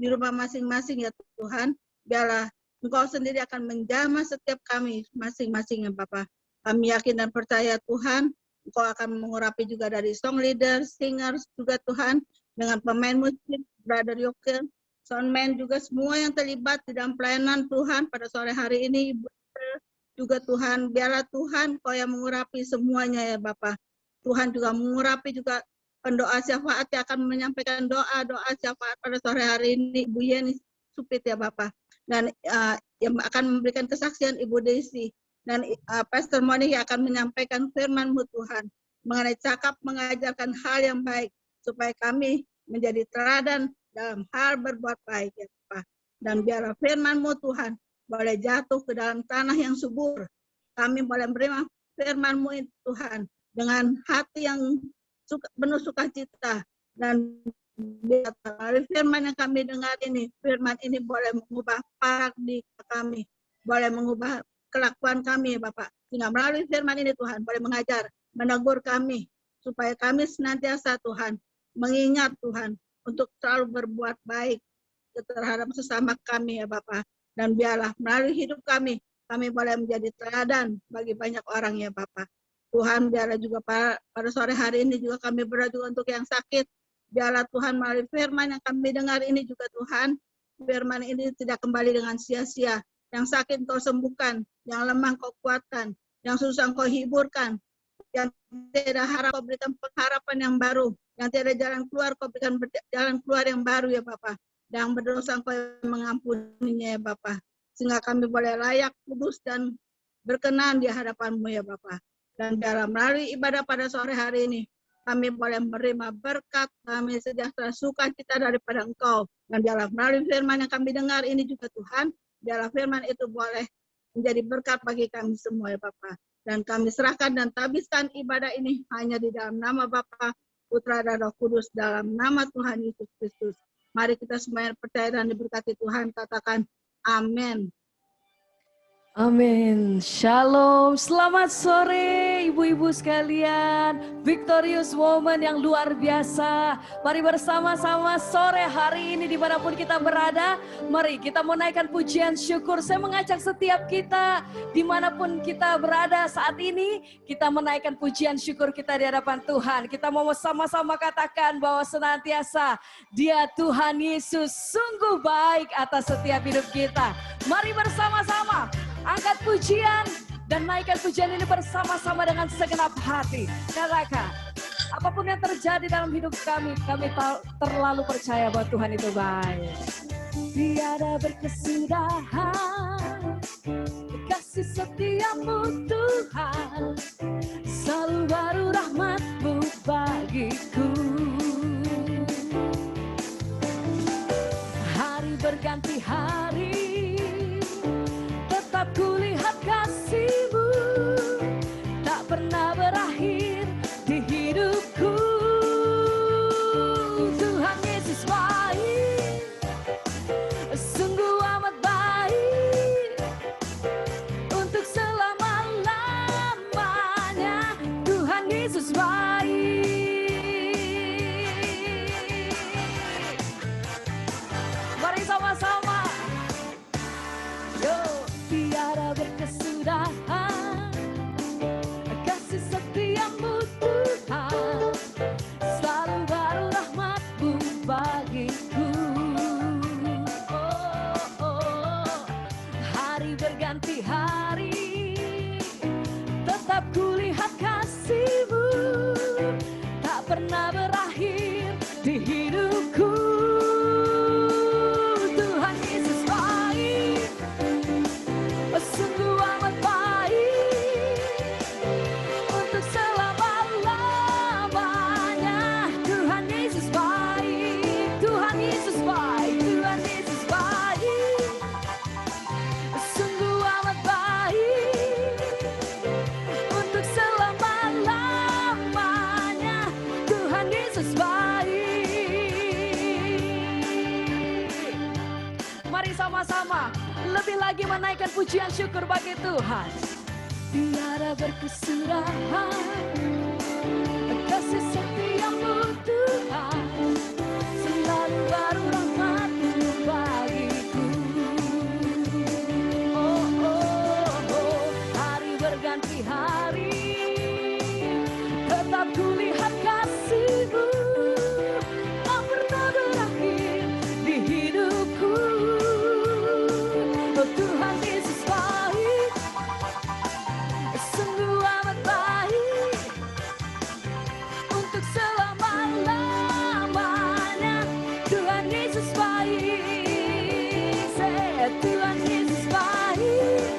di rumah masing-masing ya Tuhan. Biarlah Engkau sendiri akan menjamah setiap kami masing-masing ya Bapa. Kami yakin dan percaya Tuhan, Engkau akan mengurapi juga dari song leader, singers juga Tuhan, dengan pemain musik, Brother Yokel, soundman juga semua yang terlibat di dalam pelayanan Tuhan pada sore hari ini, Ibu juga Tuhan. Biarlah Tuhan Kau yang mengurapi semuanya ya Bapa. Tuhan juga mengurapi juga pendoa syafaat yang akan menyampaikan doa syafaat pada sore hari ini, Ibu Yeni Supit ya Bapak, dan yang akan memberikan kesaksian Ibu Desi, dan Pastor Moni yang akan menyampaikan firman-Mu Tuhan, mengenai cakap mengajarkan hal yang baik, supaya kami menjadi teladan dalam hal berbuat baik ya Bapak. Dan biarlah firman-Mu Tuhan boleh jatuh ke dalam tanah yang subur. Kami boleh menerima firman-Mu Tuhan dengan hati yang penuh sukacita, dan melalui firman yang kami dengar ini, firman ini boleh mengubah paradigma kami, boleh mengubah kelakuan kami Bapak, sehingga melalui firman ini Tuhan boleh mengajar, menegur kami, supaya kami senantiasa Tuhan mengingat Tuhan untuk selalu berbuat baik terhadap sesama kami ya Bapak. Dan biarlah melalui hidup kami boleh menjadi teladan bagi banyak orang ya Bapak. Tuhan, biarlah juga pada sore hari ini juga kami berdoa juga untuk yang sakit. Biarlah Tuhan melalui firman yang kami dengar ini juga Tuhan, firman ini tidak kembali dengan sia-sia. Yang sakit Kau sembuhkan, yang lemah Kau kuatkan, yang susah Kau hiburkan, yang tidak harap Kau berikan pengharapan yang baru, yang tidak jalan keluar Kau berikan jalan keluar yang baru ya Bapak. Yang berdosa Kau mengampuninya ya Bapak. Sehingga kami boleh layak, kudus, dan berkenan di hadapan-Mu ya Bapak. Dan dalam melalui ibadah pada sore hari ini, kami boleh menerima berkat, kami sejahtera sukacita daripada Engkau. Dan biarlah melalui firman yang kami dengar ini juga Tuhan, biarlah firman itu boleh menjadi berkat bagi kami semua ya Bapa. Dan kami serahkan dan tabiskan ibadah ini hanya di dalam nama Bapa, Putra dan Roh Kudus, dalam nama Tuhan Yesus Kristus. Mari kita semuanya percaya dan diberkati Tuhan, katakan amin. Amin. Shalom. Selamat sore ibu-ibu sekalian. Victorious Woman yang luar biasa. Mari bersama-sama sore hari ini dimanapun kita berada. Mari kita menaikkan pujian syukur. Saya mengajak setiap kita dimanapun kita berada saat ini. Kita menaikkan pujian syukur kita di hadapan Tuhan. Kita mau sama-sama katakan bahwa senantiasa Dia Tuhan Yesus sungguh baik atas setiap hidup kita. Mari bersama-sama angkat pujian dan naikkan pujian ini bersama-sama dengan segenap hati. Katakan, apapun yang terjadi dalam hidup kami terlalu percaya bahwa Tuhan itu baik. Tiada berkesudahan kasih setiamu Tuhan, selalu baru rahmat-Mu bagiku. Hari berganti hari, tetap kulihat kasih-Mu, tak pernah berakhir di hidupku. Tuhan Yesus baik, sungguh amat baik, untuk selama-lamanya. Tuhan Yesus baik. Mari sama-sama. Tiada berkesudahan kasih setiamu Tuhan, selalu baru rahmat-Mu bagiku. Hari berganti hari, tetap kulihat kasih-Mu, tak pernah berakhir di hidupku. Tuhan Yesus baik, sungguh amat baik, untuk selama-lamanya. Tuhan Yesus baik, Tuhan Yesus baik, Tuhan Yesus baik, sungguh amat baik, untuk selama-lamanya. Tuhan Yesus baik. Mari sama-sama lebih lagi menaikkan pujian syukur bagi Tuhan. Tiada berkesudahan kasih setiamu Tuhan, selalu baru rahmat-Mu Tuhan Yesus baik,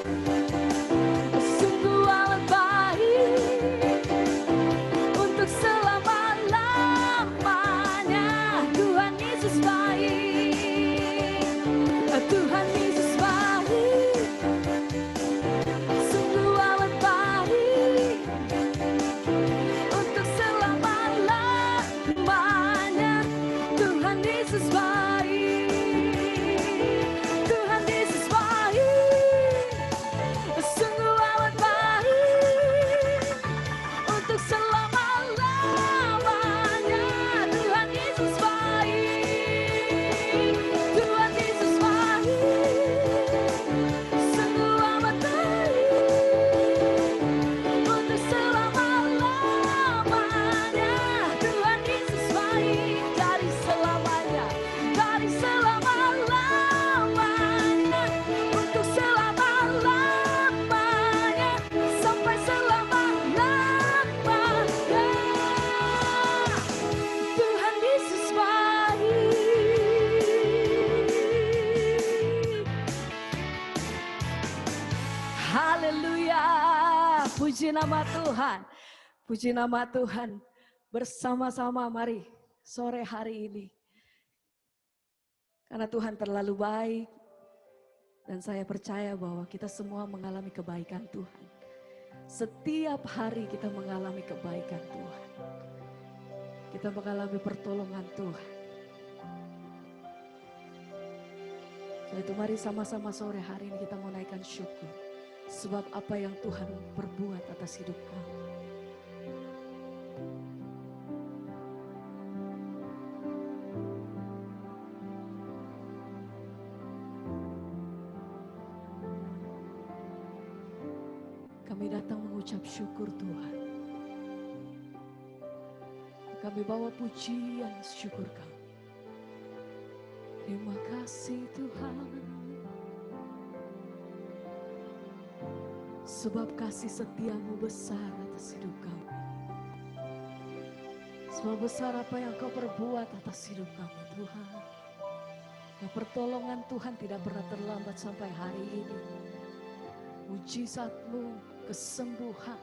sungguh amat baik, untuk selama-lamanya. Tuhan Yesus baik, Tuhan Yesus baik, sungguh amat baik, untuk selama-lamanya. Tuhan Yesus baik, Tuhan Yesus baik, sungguh amat baik, untuk selama-lamanya. Tuhan Yesus baik, Tuhan Yesus baik, sungguh amat baik, untuk selama-lamanya. Tuhan Yesus baik, dari selamanya, dari selama-lamanya, untuk selama-lamanya, sampai selama-lamanya. Tuhan Yesus baik. Haleluya, puji nama Tuhan, puji nama Tuhan. Bersama-sama mari sore hari ini, karena Tuhan terlalu baik, dan saya percaya bahwa kita semua mengalami kebaikan Tuhan. Setiap hari kita mengalami kebaikan Tuhan, kita mengalami pertolongan Tuhan. Sebab itu mari sama-sama sore hari ini kita menaikkan syukur, sebab apa yang Tuhan perbuat atas hidup kami. Kami datang mengucap syukur Tuhan. Kami bawa pujian syukur kami. Terima kasih Tuhan, sebab kasih setiamu besar atas hidup kami. Sebab besar apa yang kau perbuat atas hidup kami Tuhan. Dan pertolongan Tuhan tidak pernah terlambat sampai hari ini. Mujizat-Mu, kesembuhan,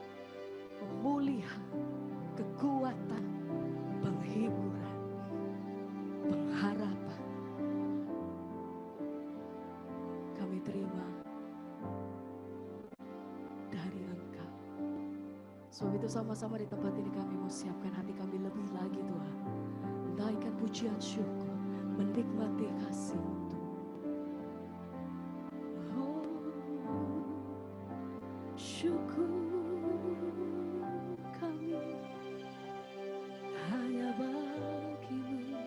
pemulihan, kekuatan, penghiburan, pengharapan, kami terima dari Engkau. Sebab itu sama-sama di tempat ini kami mau siapkan hati kami lebih lagi Tuhan, menaikkan pujian syukur, menikmati kasih-Mu. Syukur kami hanya bagi-Mu.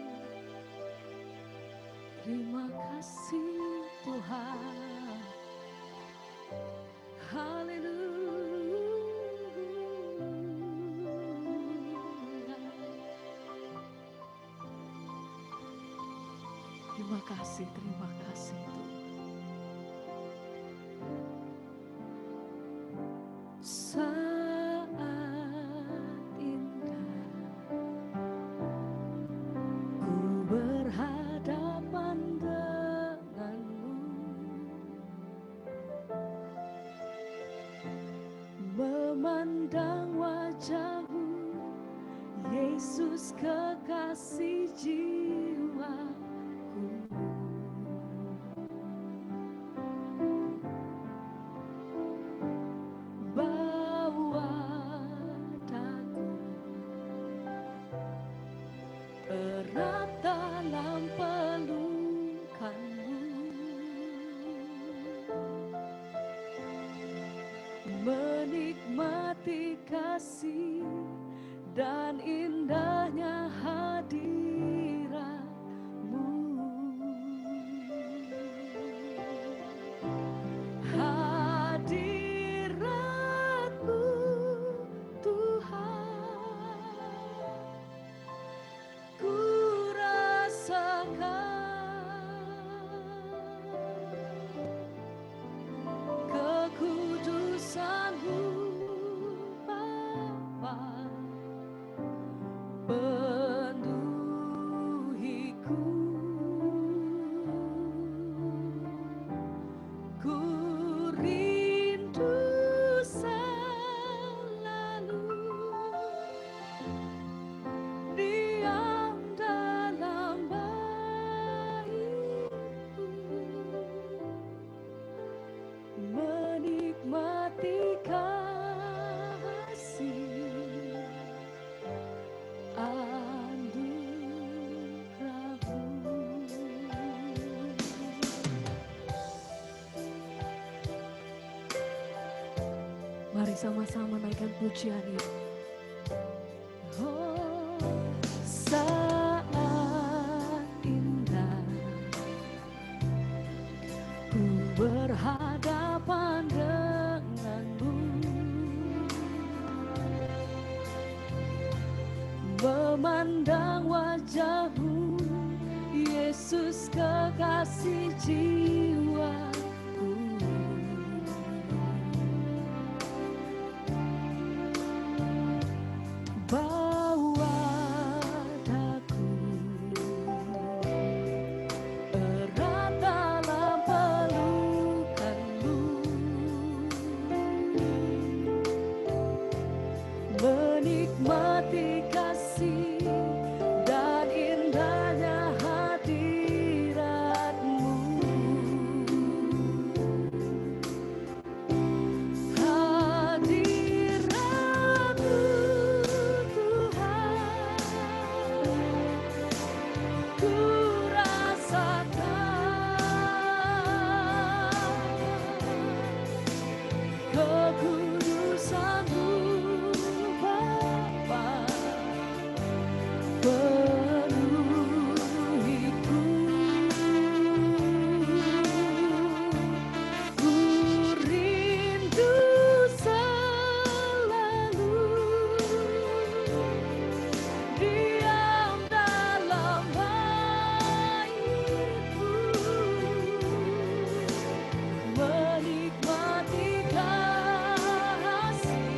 Terima kasih Tuhan. Haleluya. Terima kasih Tuhan. Saat indah ku berhadapan denganmu, memandang wajahmu, Yesus kekasih jiwaku. Bawa daku erat dalam pelukanmu, menikmati kasih dan indahnya hadirat-Mu. Hadirat-Mu Tuhan, ku rasakan kekudusan-Mu Bapa, Mari sama-sama naikkan pujian ini. Oh, saat indah ku berhadapan denganmu, memandang wajahmu, Yesus kekasih jiwaku. Bawa daku erat dalam pelukanmu, menikmati kasih dan indahnya hadiratmu. Hadiratmu Tuhan, ku rasakan kekudusan-Mu Bapa, penuhiku. Ku rindu selalu diam dalam bait-Mu, menikmati kasih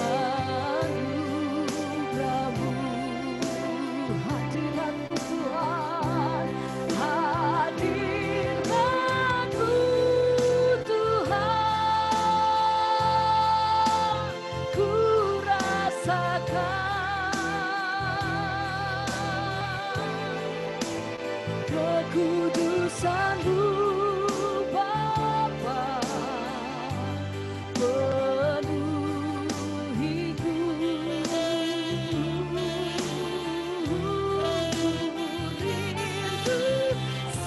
anugerah-Mu. Hadirat-Mu Tuhan, hadirat-Mu Tuhan, ku rasakan kekudusan-Mu Bapa, penuhiku. Rindu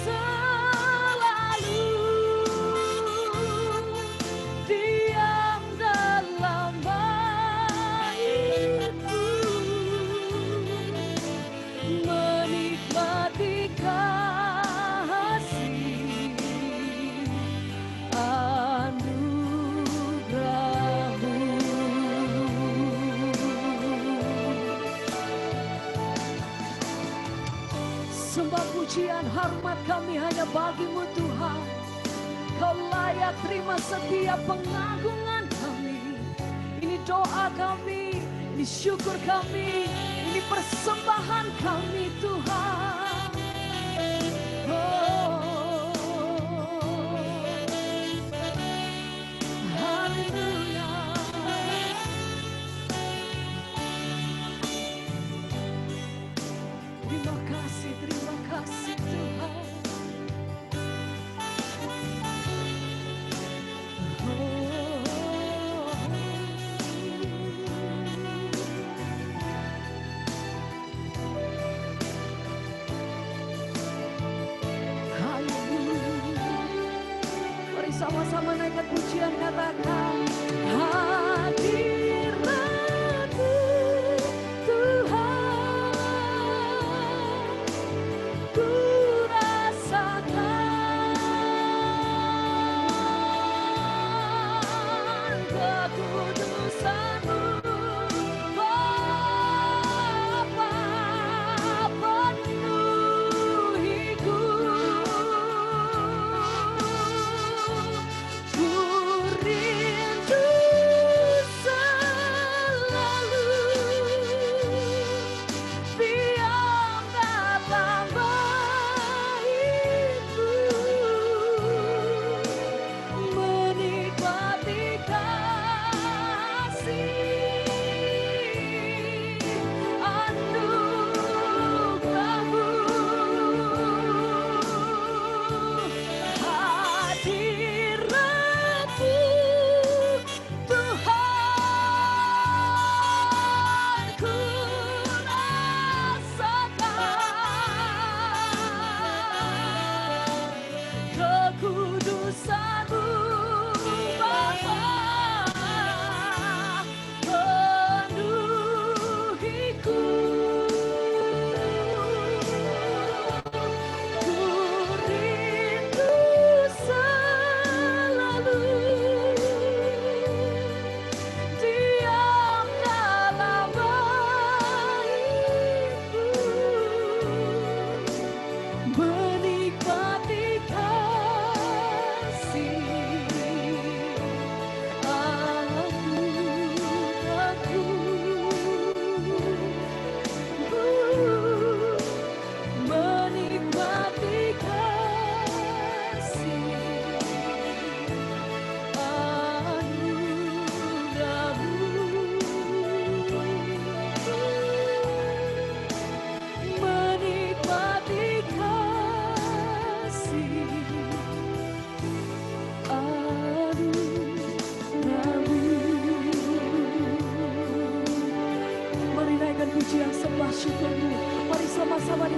selalu diam dalam bait-Mu, menikmati kasih anugerah-Mu. Sembah pujian hormat kami hanya bagi-Mu Tuhan. Kau layak terima setiap pengagungan kami. Ini doa kami, ini syukur kami, ini persembahan kami Tuhan. Oh, haleluya. Terima kasih Tuhan. Mari sama-sama naikkan pujian, katakan hadirat-Mu Tuhan, ku rasakan kekudusan-Mu Bapa, penuhiku. Ku rindu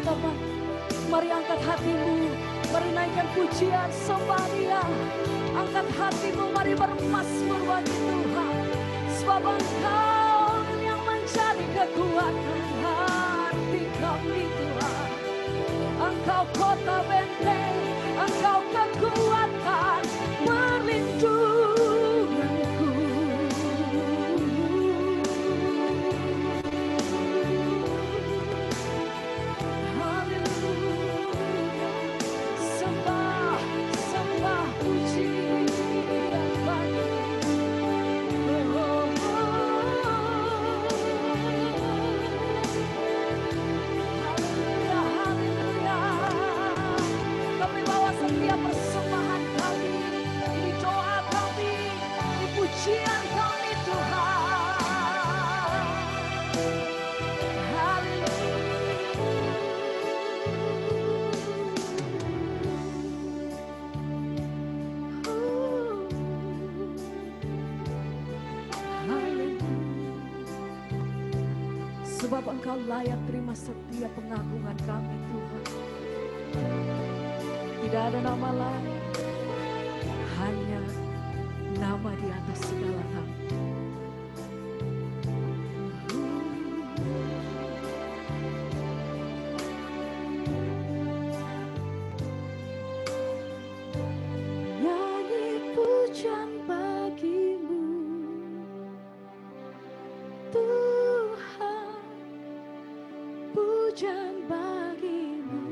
Bapa. Mari angkat hatimu, mari naikkan pujian sembah Dia. Angkat hatimu, mari bermazmur bagi Tuhan. Sebab Engkau yang menjadi kekuatan hati kami Tuhan. Engkau kota benteng, Engkau kekuatan perlindunganku. Haleluya, sembah, sembah pujian bagi-Mu. Haleluya, haleluya. Kami bawa setiap persembahan kami, ini doa kami, ini pujian kami Tuhan. Haleluya. Sebab Engkau layak terima setiap pengagungan kami Tuhan. Tidak ada nama lain, hanya nama di atas segala nama. Nyanyi pujian bagi-Mu, Tuhan, pujian bagi-Mu,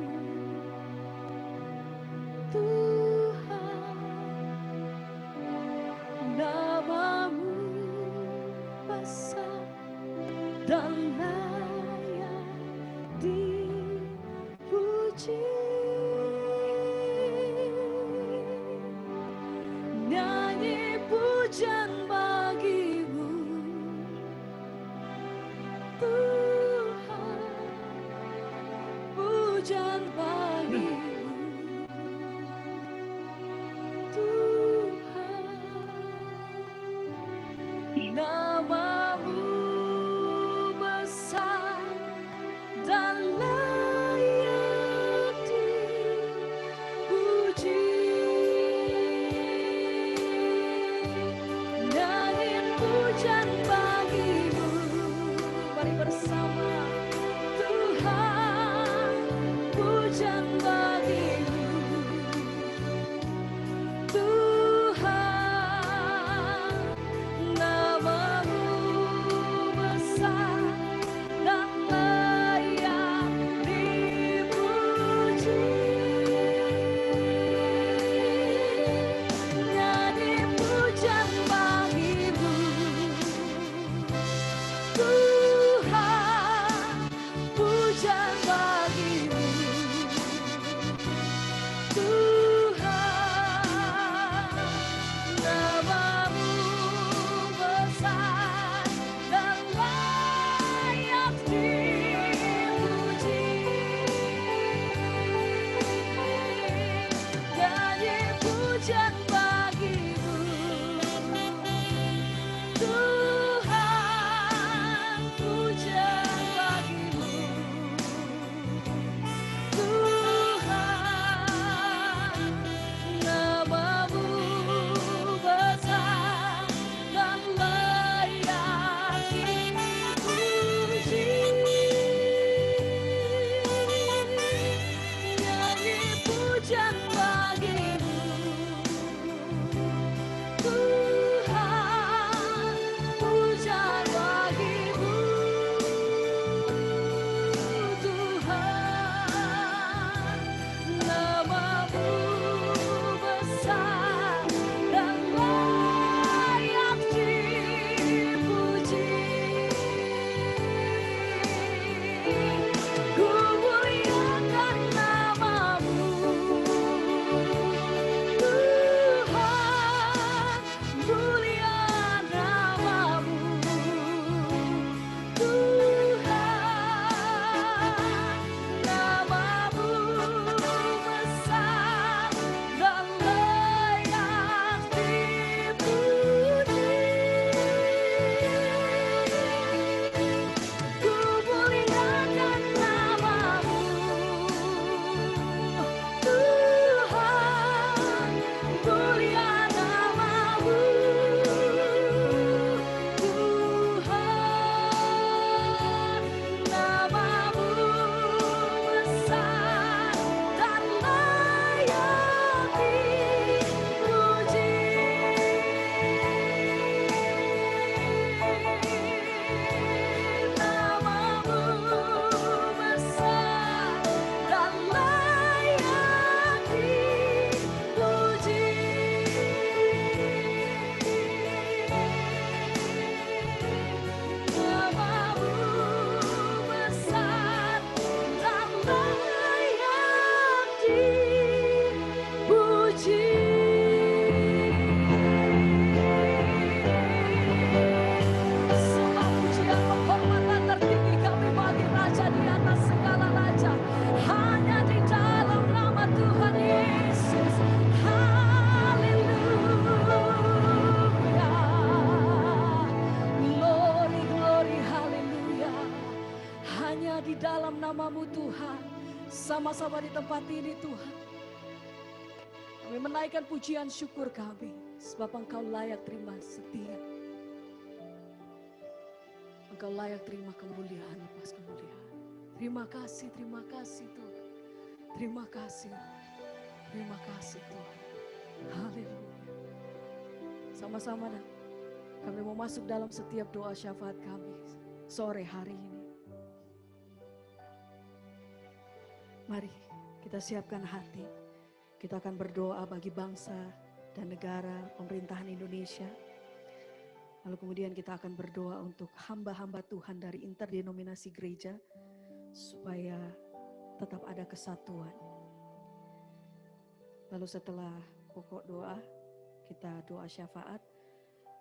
Tuhan. Nama-Mu besar dan layak dipuji. Nyanyi pujian bagi-Mu, Tuhan, pujian bagi-Mu, Tuhan. Nama-Mu besar dan layak dipuji. bersama-sama di tempat ini Tuhan. Kami menaikkan pujian syukur kami, sebab Engkau layak terima setia. Engkau layak terima kemuliaan lepas kemuliaan. Terima kasih Tuhan. Terima kasih Tuhan. Haleluya. Sama-sama dah. Kami mau masuk dalam setiap doa syafaat kami sore hari ini. Mari kita siapkan hati. Kita akan berdoa bagi bangsa dan negara, pemerintahan Indonesia. Lalu kemudian kita akan berdoa untuk hamba-hamba Tuhan dari interdenominasi gereja, supaya tetap ada kesatuan. Lalu setelah pokok doa, kita doa syafaat,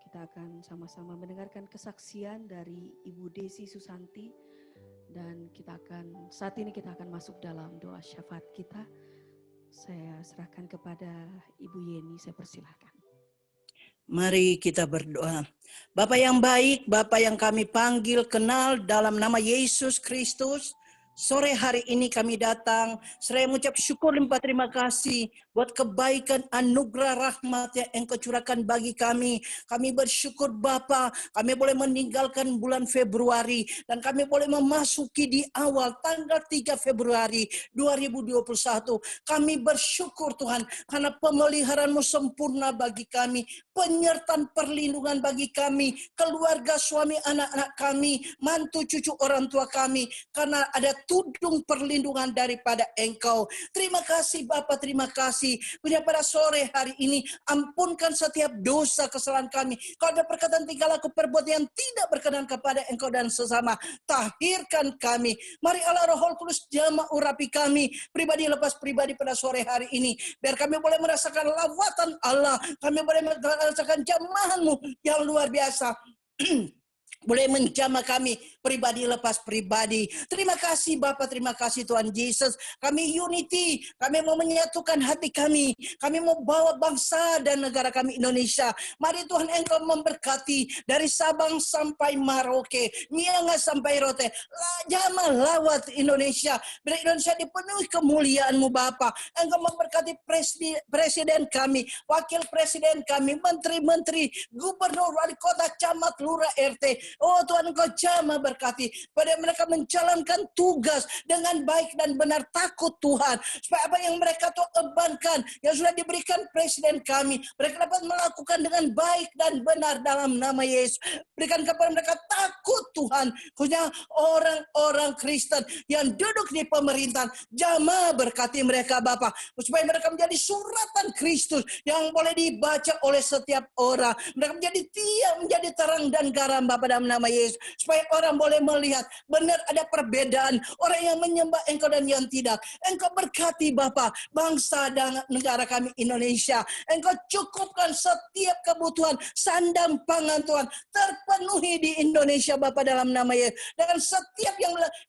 kita akan sama-sama mendengarkan kesaksian dari Ibu Desi Susanti, dan saat ini kita akan masuk dalam doa syafaat kita. Saya serahkan kepada Ibu Yeni, saya persilahkan. Mari kita berdoa. Bapa yang baik, Bapa yang kami panggil kenal dalam nama Yesus Kristus. Sore hari ini kami datang, seraya mengucap syukur limpah terima kasih buat kebaikan anugerah rahmat yang Engkau curahkan bagi kami. Kami bersyukur Bapa, kami boleh meninggalkan bulan Februari dan kami boleh memasuki di awal tanggal 3 Februari 2021. Kami bersyukur Tuhan karena pemeliharaan-Mu sempurna bagi kami, penyertaan perlindungan bagi kami, keluarga, suami, anak-anak kami, mantu, cucu, orang tua kami, karena ada tudung perlindungan daripada Engkau. Terima kasih Bapa, terima kasih. Pada sore hari ini, ampunkan setiap dosa kesalahan kami. Kalau ada perkataan, tingkah laku, perbuatan yang tidak berkenan kepada Engkau dan sesama, tahirkan kami. Mari Allah Roh Kudus jamah urapi kami, pribadi lepas pribadi pada sore hari ini. Biar kami boleh merasakan lawatan Allah, kami boleh merasakan jamahan-Mu yang luar biasa. Boleh menjamah kami pribadi lepas pribadi. Terima kasih Bapa, terima kasih Tuhan Yesus. Kami unity, kami mau menyatukan hati kami. Kami mau bawa bangsa dan negara kami Indonesia. Mari Tuhan Engkau memberkati dari Sabang sampai Merauke, Miangas sampai Rote. Jamah lawat Indonesia. Biar Indonesia dipenuhi kemuliaan-Mu Bapa. Engkau memberkati presiden kami, wakil presiden kami, menteri-menteri, gubernur, wali kota, camat, lurah, RT. Oh Tuhan, Engkau jamah berkati pada mereka menjalankan tugas dengan baik dan benar, takut Tuhan, supaya apa yang mereka bebankan yang sudah diberikan presiden kami, mereka dapat melakukan dengan baik dan benar dalam nama Yesus. Berikan kepada mereka takut Tuhan, khususnya orang-orang Kristen yang duduk di pemerintahan. Jamah berkati mereka Bapa, supaya mereka menjadi suratan Kristus yang boleh dibaca oleh setiap orang. Mereka menjadi tiang, menjadi terang dan garam Bapa, dalam nama Yesus, supaya orang boleh melihat benar ada perbedaan orang yang menyembah Engkau dan yang tidak. Engkau berkati Bapa bangsa dan negara kami Indonesia. Engkau cukupkan setiap kebutuhan sandang pangan Tuhan terpenuhi di Indonesia Bapa, dalam nama Yesus. Dan setiap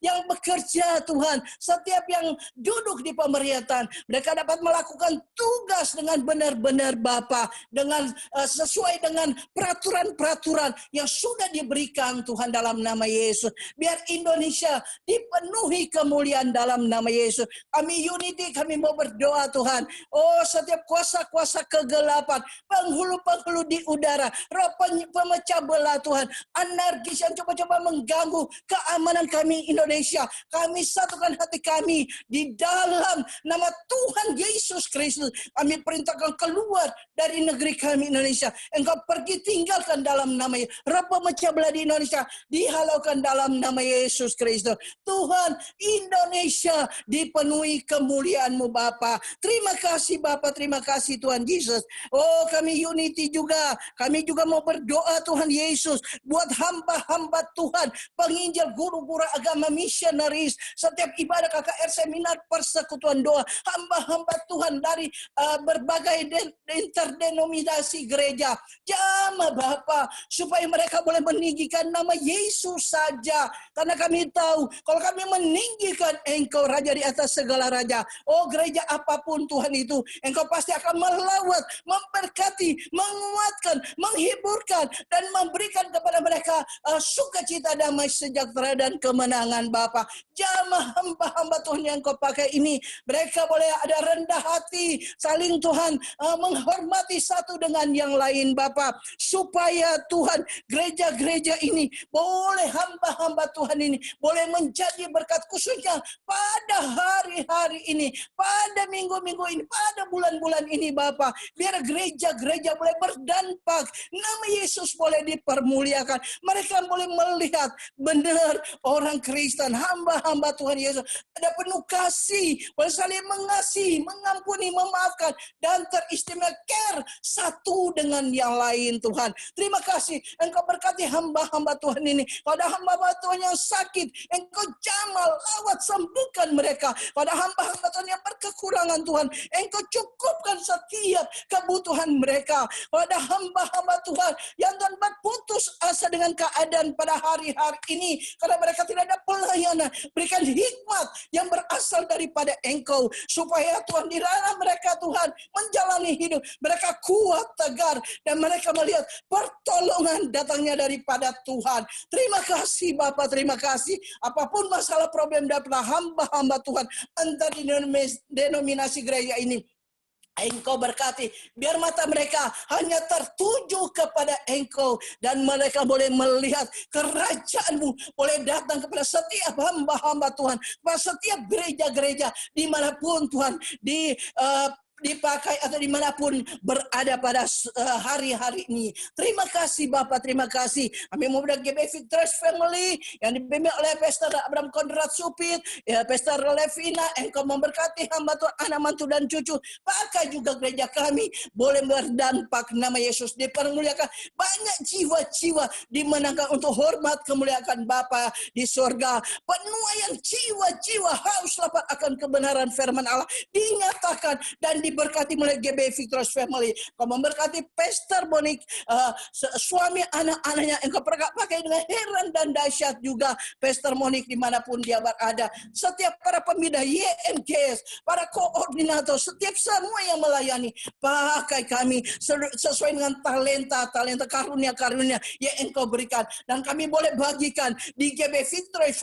yang bekerja Tuhan, setiap yang duduk di pemerintahan, mereka dapat melakukan tugas dengan benar-benar Bapa, dengan sesuai dengan peraturan-peraturan yang sudah diberikan Tuhan, dalam nama Yesus. Biar Indonesia dipenuhi kemuliaan dalam nama Yesus. Kami unity, kami mau berdoa Tuhan. Oh, setiap kuasa-kuasa kegelapan, penghulu-penghulu di udara, roh pemecah belah Tuhan, anarkis yang coba-coba mengganggu keamanan kami Indonesia. Kami satukan hati kami di dalam nama Tuhan Yesus Kristus. Kami perintahkan keluar dari negeri kami Indonesia. Engkau pergi tinggalkan dalam nama Yesus. Roh pemecah belah di Indonesia dihalaukan dalam nama Yesus Kristus. Tuhan, Indonesia dipenuhi kemuliaan-Mu Bapa. Terima kasih Bapa, terima kasih Tuhan Yesus. Oh, kami unity juga. Kami juga mau berdoa Tuhan Yesus buat hamba-hamba Tuhan, penginjil, guru-guru agama, misionaris, setiap ibadah KKR, seminar, persekutuan doa, hamba-hamba Tuhan dari interdenominasi gereja. Jamah Bapa, supaya mereka boleh meninggalkan meninggikan nama Yesus saja. Karena kami tahu, kalau kami meninggikan Engkau Raja di atas segala raja, oh gereja apapun Tuhan itu, Engkau pasti akan melawat, memberkati, menguatkan, menghiburkan, dan memberikan kepada mereka sukacita, damai, sejahtera, dan kemenangan Bapa. Jamah hamba-hamba Tuhan yang Kau pakai ini, mereka boleh ada rendah hati, saling Tuhan menghormati satu dengan yang lain Bapa, supaya Tuhan gereja-gereja ini boleh hamba-hamba Tuhan ini boleh menjadi berkat, khususnya pada hari-hari ini, pada minggu-minggu ini, pada bulan-bulan ini Bapa. Biar gereja-gereja boleh berdampak, nama Yesus boleh dipermuliakan, mereka boleh melihat benar orang Kristen, hamba-hamba Tuhan Yesus ada penuh kasih, boleh saling mengasihi, mengampuni, memaafkan, dan teristimewa care satu dengan yang lain Tuhan. Terima kasih Engkau berkati hamba-hamba Tuhan ini. Pada hamba-hamba Tuhan yang sakit, Engkau jamah, lawat, sembuhkan mereka. Pada hamba-hamba Tuhan yang berkekurangan Tuhan, Engkau cukupkan setiap kebutuhan mereka. Pada hamba-hamba Tuhan yang Tuhan berputus asa dengan keadaan pada hari-hari ini, karena mereka tidak ada pelayanan, berikan hikmat yang berasal daripada Engkau, supaya Tuhan di dalam mereka Tuhan menjalani hidup, mereka kuat, tegar, dan mereka melihat pertolongan datangnya daripada Tuhan. Terima kasih Bapak, terima kasih. Apapun masalah problem daripada hamba-hamba Tuhan antar denominasi gereja ini, Engkau berkati, biar mata mereka hanya tertuju kepada Engkau, dan mereka boleh melihat kerajaan-Mu boleh datang kepada setiap hamba-hamba Tuhan, kepada setiap gereja-gereja dimanapun Tuhan dipakai atau dimanapun berada pada hari-hari ini. Terima kasih Bapak, terima kasih. Kami memudah GBI Victorious Family yang dipimpin oleh Pastor Abraham Konrad Supit, ya, Pastor Levina. Engkau memberkati hamba Tuhan, anak mantu dan cucu. Pakai juga gereja kami boleh berdampak, nama Yesus dipermuliakan. Banyak jiwa-jiwa dimenangkan untuk hormat kemuliaan Bapa di surga. Penuaian jiwa-jiwa haus lapar akan kebenaran firman Allah dinyatakan dan diberkati mulai GBI Victorious Family. Kau memberkati Pastor Bonik, suami anak-anaknya, Engkau pakai dengan heran dan dahsyat juga Pastor Monik dimanapun dia berada. Setiap para pembina YMKS, para koordinator, setiap semua yang melayani, pakai kami sesuai dengan talenta karunia-karunia yang Engkau berikan, dan kami boleh bagikan di GBI Victorious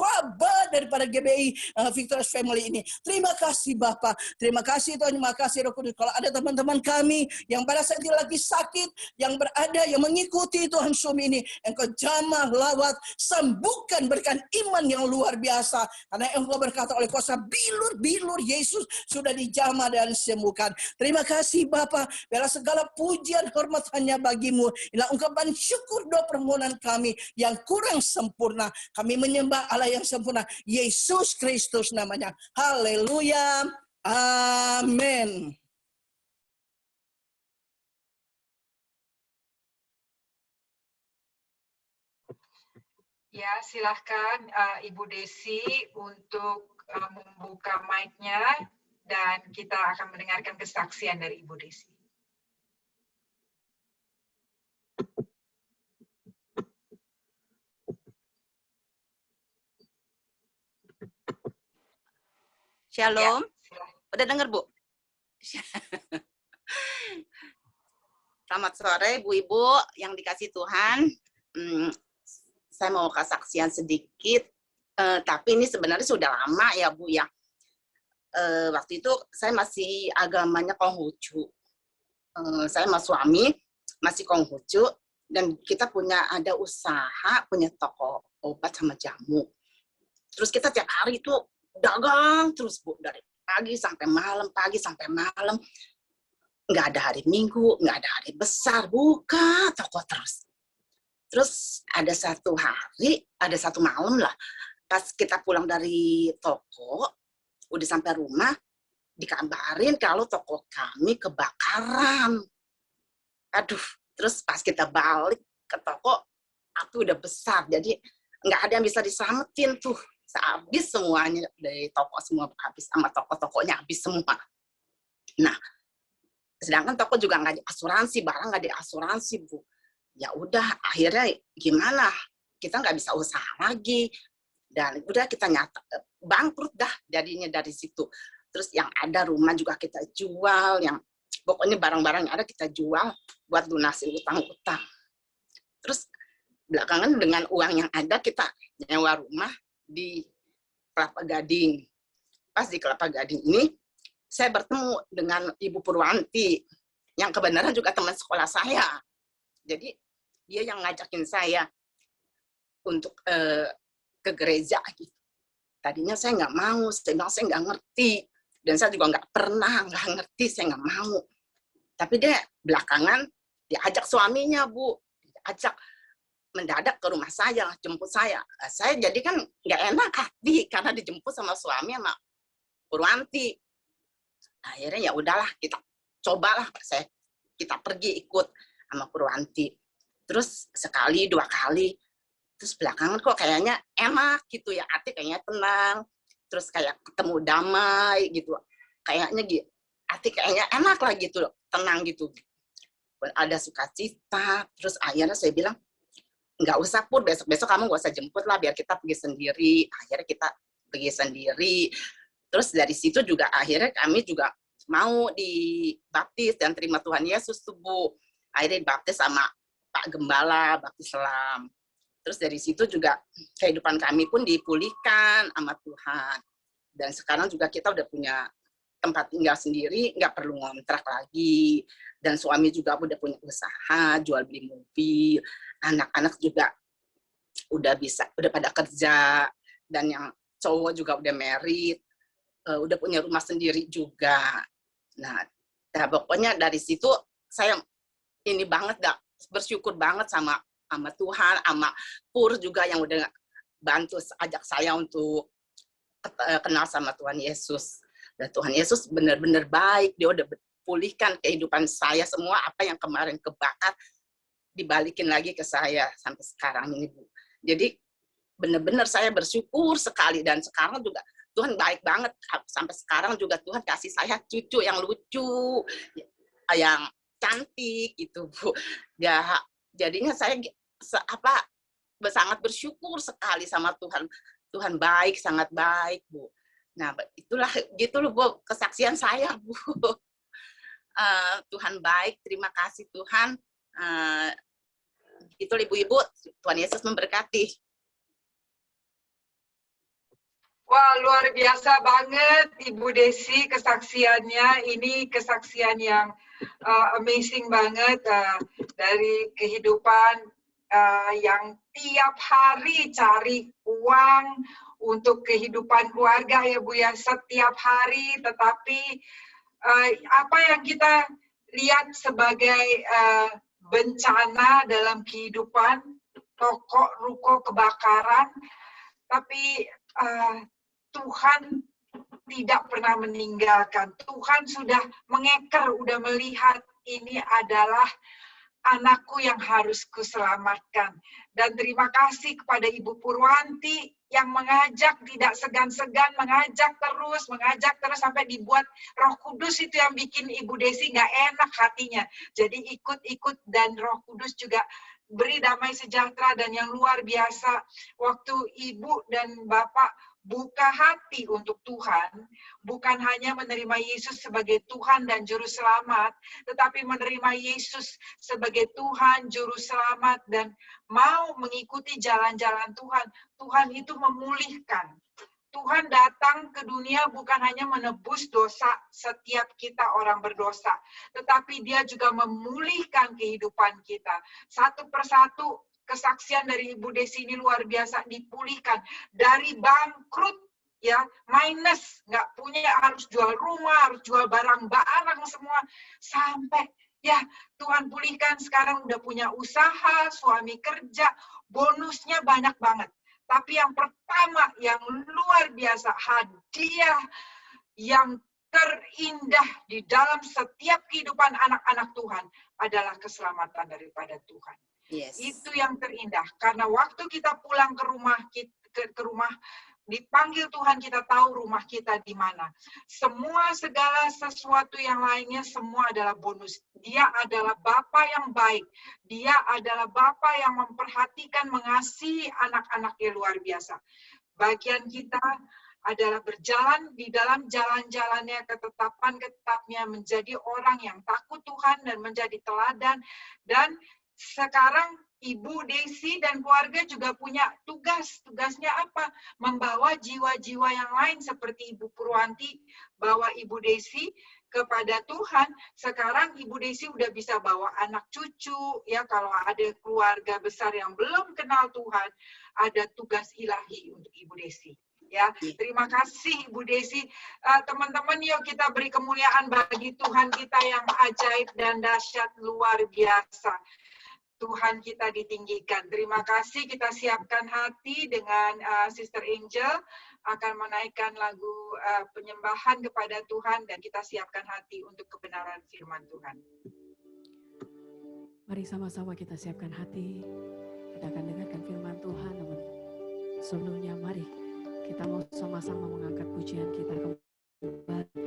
daripada GBI Victorious Family ini. Terima kasih Bapak, terima kasih Tuhan, terima kasih Roh Kudus. Kalau ada teman-teman kami yang pada saat ini lagi sakit, yang berada, yang mengikuti Tuhan Zoom ini, Engkau jamah, lawat, sembuhkan, berikan iman yang luar biasa. Karena Engkau berkata oleh kuasa bilur-bilur Yesus sudah dijamah dan sembuhkan. Terima kasih Bapa, biarlah segala pujian hormat hanya bagimu. Inilah ungkapan syukur doa permohonan kami yang kurang sempurna. Kami menyembah Allah yang sempurna, Yesus Kristus namanya. Haleluya. Amin. Ya, silahkan Ibu Desi untuk membuka mic-nya dan kita akan mendengarkan kesaksian dari Ibu Desi. Shalom. Ya, udah dengar Bu? Selamat sore Bu-Ibu yang dikasih Tuhan. Saya mau kesaksian sedikit, tapi ini sebenarnya sudah lama ya Bu ya. Waktu itu saya masih agamanya Konghucu. Saya sama suami masih Konghucu, dan kita ada usaha, punya toko obat sama jamu. Terus kita tiap hari itu dagang terus Bu, dari pagi sampai malam. Nggak ada hari Minggu, nggak ada hari besar, buka toko terus. Terus ada satu malam lah, pas kita pulang dari toko, udah sampai rumah, dikabarin kalau toko kami kebakaran. Aduh, terus pas kita balik ke toko, api udah besar, jadi nggak ada yang bisa diselamatin tuh. Habis semuanya dari toko, semua habis, sama toko-tokonya habis semua. Nah, sedangkan toko juga nggak ada asuransi, barang nggak ada asuransi Bu. Ya udah, akhirnya gimana? kita nggak bisa usaha lagi. Dan udah kita bangkrut dah jadinya dari situ. Terus yang ada rumah juga kita jual, yang pokoknya barang-barang yang ada kita jual buat lunasi utang-utang. Terus belakangan dengan uang yang ada kita nyewa rumah di Kelapa Gading. Pas di Kelapa Gading ini saya bertemu dengan Ibu Purwanti yang kebenaran juga teman sekolah saya. Jadi dia yang ngajakin saya untuk ke gereja gitu. Tadinya saya nggak mau, saya bilang saya nggak ngerti. Dan saya juga nggak ngerti, saya nggak mau. Tapi dia belakangan diajak suaminya, Bu. Diajak mendadak ke rumah saya, jemput saya. Saya jadi kan nggak enak hati karena dijemput sama suami sama Purwanti. Akhirnya ya udahlah, kita cobalah, kita pergi ikut sama Purwanti. Terus sekali, 2 kali, terus belakangan kok kayaknya enak gitu ya, hati kayaknya tenang, terus kayak ketemu damai gitu, kayaknya gitu, hati kayaknya enak lah gitu, tenang gitu, ada sukacita. Terus akhirnya saya bilang, nggak usah Pur, besok-besok kamu nggak usah jemput lah, biar kita pergi sendiri. Akhirnya kita pergi sendiri. Terus dari situ juga akhirnya kami juga mau dibaptis dan terima Tuhan Yesus tuh, Bu. Akhirnya dibaptis sama Pak Gembala, baptis selam. Terus dari situ juga kehidupan kami pun dipulihkan sama Tuhan. Dan sekarang juga kita udah punya tempat tinggal sendiri, nggak perlu ngontrak lagi. Dan suami juga udah punya usaha, jual beli mobil. Anak-anak juga udah pada kerja. Dan yang cowok juga udah married, udah punya rumah sendiri juga. Nah, pokoknya dari situ saya ini banget, bersyukur banget sama Tuhan, sama Pur juga yang udah bantu ajak saya untuk kenal sama Tuhan Yesus. Dan Tuhan Yesus benar-benar baik, dia udah pulihkan kehidupan saya, semua apa yang kemarin kebakar dibalikin lagi ke saya sampai sekarang ini, Bu. Jadi benar-benar saya bersyukur sekali, dan sekarang juga Tuhan baik banget, sampai sekarang juga Tuhan kasih saya cucu yang lucu, yang cantik gitu, Bu. Ya, jadinya saya sangat bersyukur sekali sama Tuhan. Tuhan baik, sangat baik, Bu. Nah, itulah gitu loh, Bu, kesaksian saya, Bu. Tuhan baik, terima kasih Tuhan. Itu ibu-ibu, Tuhan Yesus memberkati. Wah, luar biasa banget Ibu Desi kesaksiannya. Ini kesaksian yang amazing banget, dari kehidupan yang tiap hari cari uang untuk kehidupan keluarga ya Bu ya, setiap hari. Tetapi apa yang kita lihat sebagai bencana dalam kehidupan, toko, ruko kebakaran, tapi Tuhan tidak pernah meninggalkan. Tuhan sudah mengeker, sudah melihat ini adalah anakku yang harus kuselamatkan. Dan terima kasih kepada Ibu Purwanti yang mengajak, tidak segan-segan, mengajak terus sampai dibuat Roh Kudus itu yang bikin Ibu Desi nggak enak hatinya. Jadi ikut-ikut, dan Roh Kudus juga beri damai sejahtera. Dan yang luar biasa, waktu Ibu dan Bapak buka hati untuk Tuhan, bukan hanya menerima Yesus sebagai Tuhan dan Juru Selamat, tetapi menerima Yesus sebagai Tuhan, Juru Selamat, dan mau mengikuti jalan-jalan Tuhan. Tuhan itu memulihkan. Tuhan datang ke dunia bukan hanya menebus dosa setiap kita orang berdosa, tetapi Dia juga memulihkan kehidupan kita. Satu persatu kesaksian dari Ibu Desi ini luar biasa, dipulihkan dari bangkrut ya, minus, nggak punya, harus jual rumah, harus jual barang-barang semua, sampai ya Tuhan pulihkan, sekarang udah punya usaha, suami kerja, bonusnya banyak banget. Tapi yang pertama yang luar biasa, hadiah yang terindah di dalam setiap kehidupan anak-anak Tuhan adalah keselamatan daripada Tuhan. Yes. Itu yang terindah, karena waktu kita pulang ke rumah dipanggil Tuhan, kita tahu rumah kita di mana. Semua segala sesuatu yang lainnya semua adalah bonus. Dia adalah Bapa yang baik. Dia adalah Bapa yang memperhatikan, mengasihi anak-anaknya luar biasa. Bagian kita adalah berjalan di dalam jalan-jalannya, ketetapan-ketapnya, menjadi orang yang takut Tuhan dan menjadi teladan. Dan sekarang Ibu Desi dan keluarga juga punya tugas. Tugasnya apa? Membawa jiwa-jiwa yang lain seperti Ibu Purwanti, bawa Ibu Desi kepada Tuhan. Sekarang Ibu Desi udah bisa bawa anak cucu, ya kalau ada keluarga besar yang belum kenal Tuhan, ada tugas ilahi untuk Ibu Desi. Ya, terima kasih Ibu Desi. Teman-teman, yuk kita beri kemuliaan bagi Tuhan kita yang ajaib dan dahsyat luar biasa. Tuhan kita ditinggikan. Terima kasih, kita siapkan hati dengan Sister Angel akan menaikkan lagu penyembahan kepada Tuhan dan kita siapkan hati untuk kebenaran firman Tuhan. Mari sama-sama kita siapkan hati. Kita akan dengarkan firman Tuhan. Namun sebelumnya mari kita mau sama-sama mengangkat pujian kita kembali.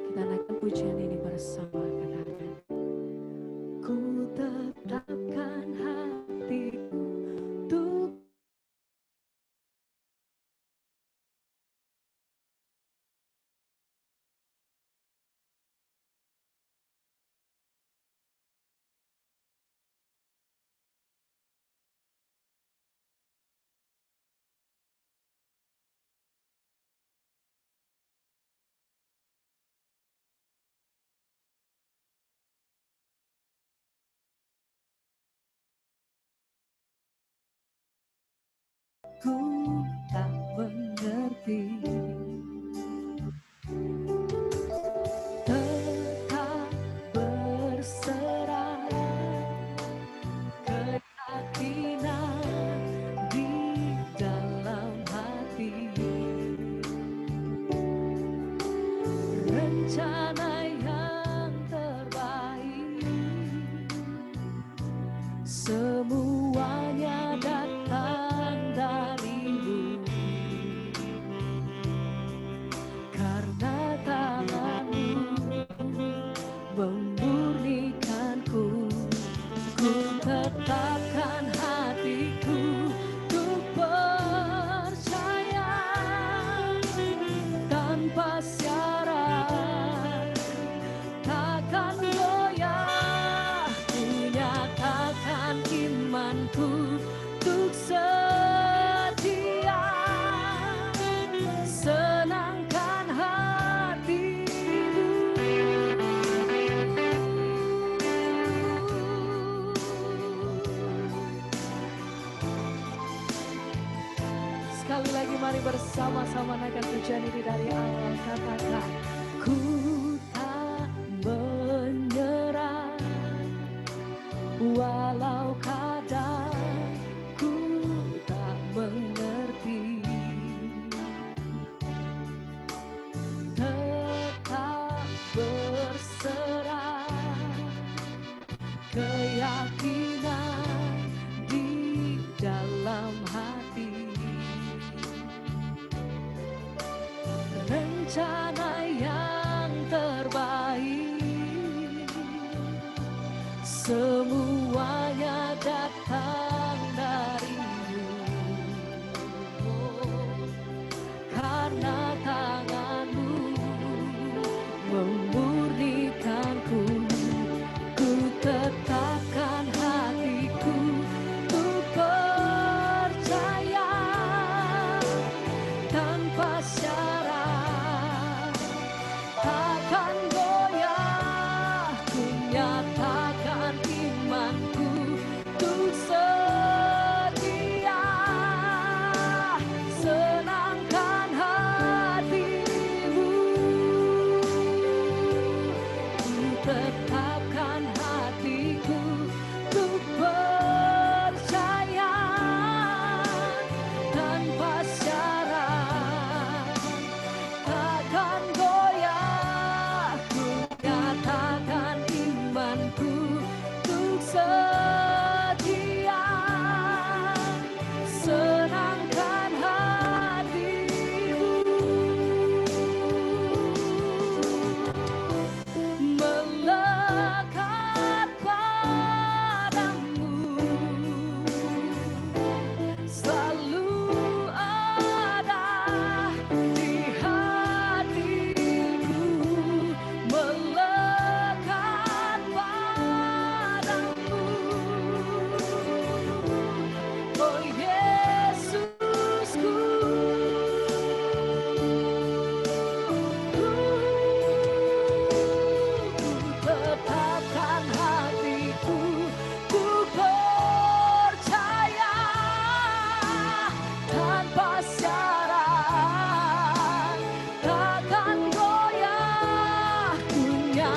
Kita naikkan pujian ini bersama, katakan, ku tetapkan hatiku untuk ku tak mengerti, tetap berserah, keyakinan di dalam hati, rencana yang terbaik, semuanya datang darimu, karena tanganmu memurnikanku. Ku tetapkan hatiku untuk percaya tanpa syarat, takkan goyah. Ku nyatakan imanku untuk setia, senangkan hatimu. Sekali lagi mari bersama-sama naikkan pujian ini dari awal, katakan, ku tak menyerah walau kadang ku tak mengerti, tetap berserah, keyakinan di dalam hati, rencana yang terbaik, semuanya datang darimu. Karena tanganmu memurnikanku, ku tetapkan hatiku untuk percaya tanpa syarat, takkan goyah. Ku nyatakan imanku untuk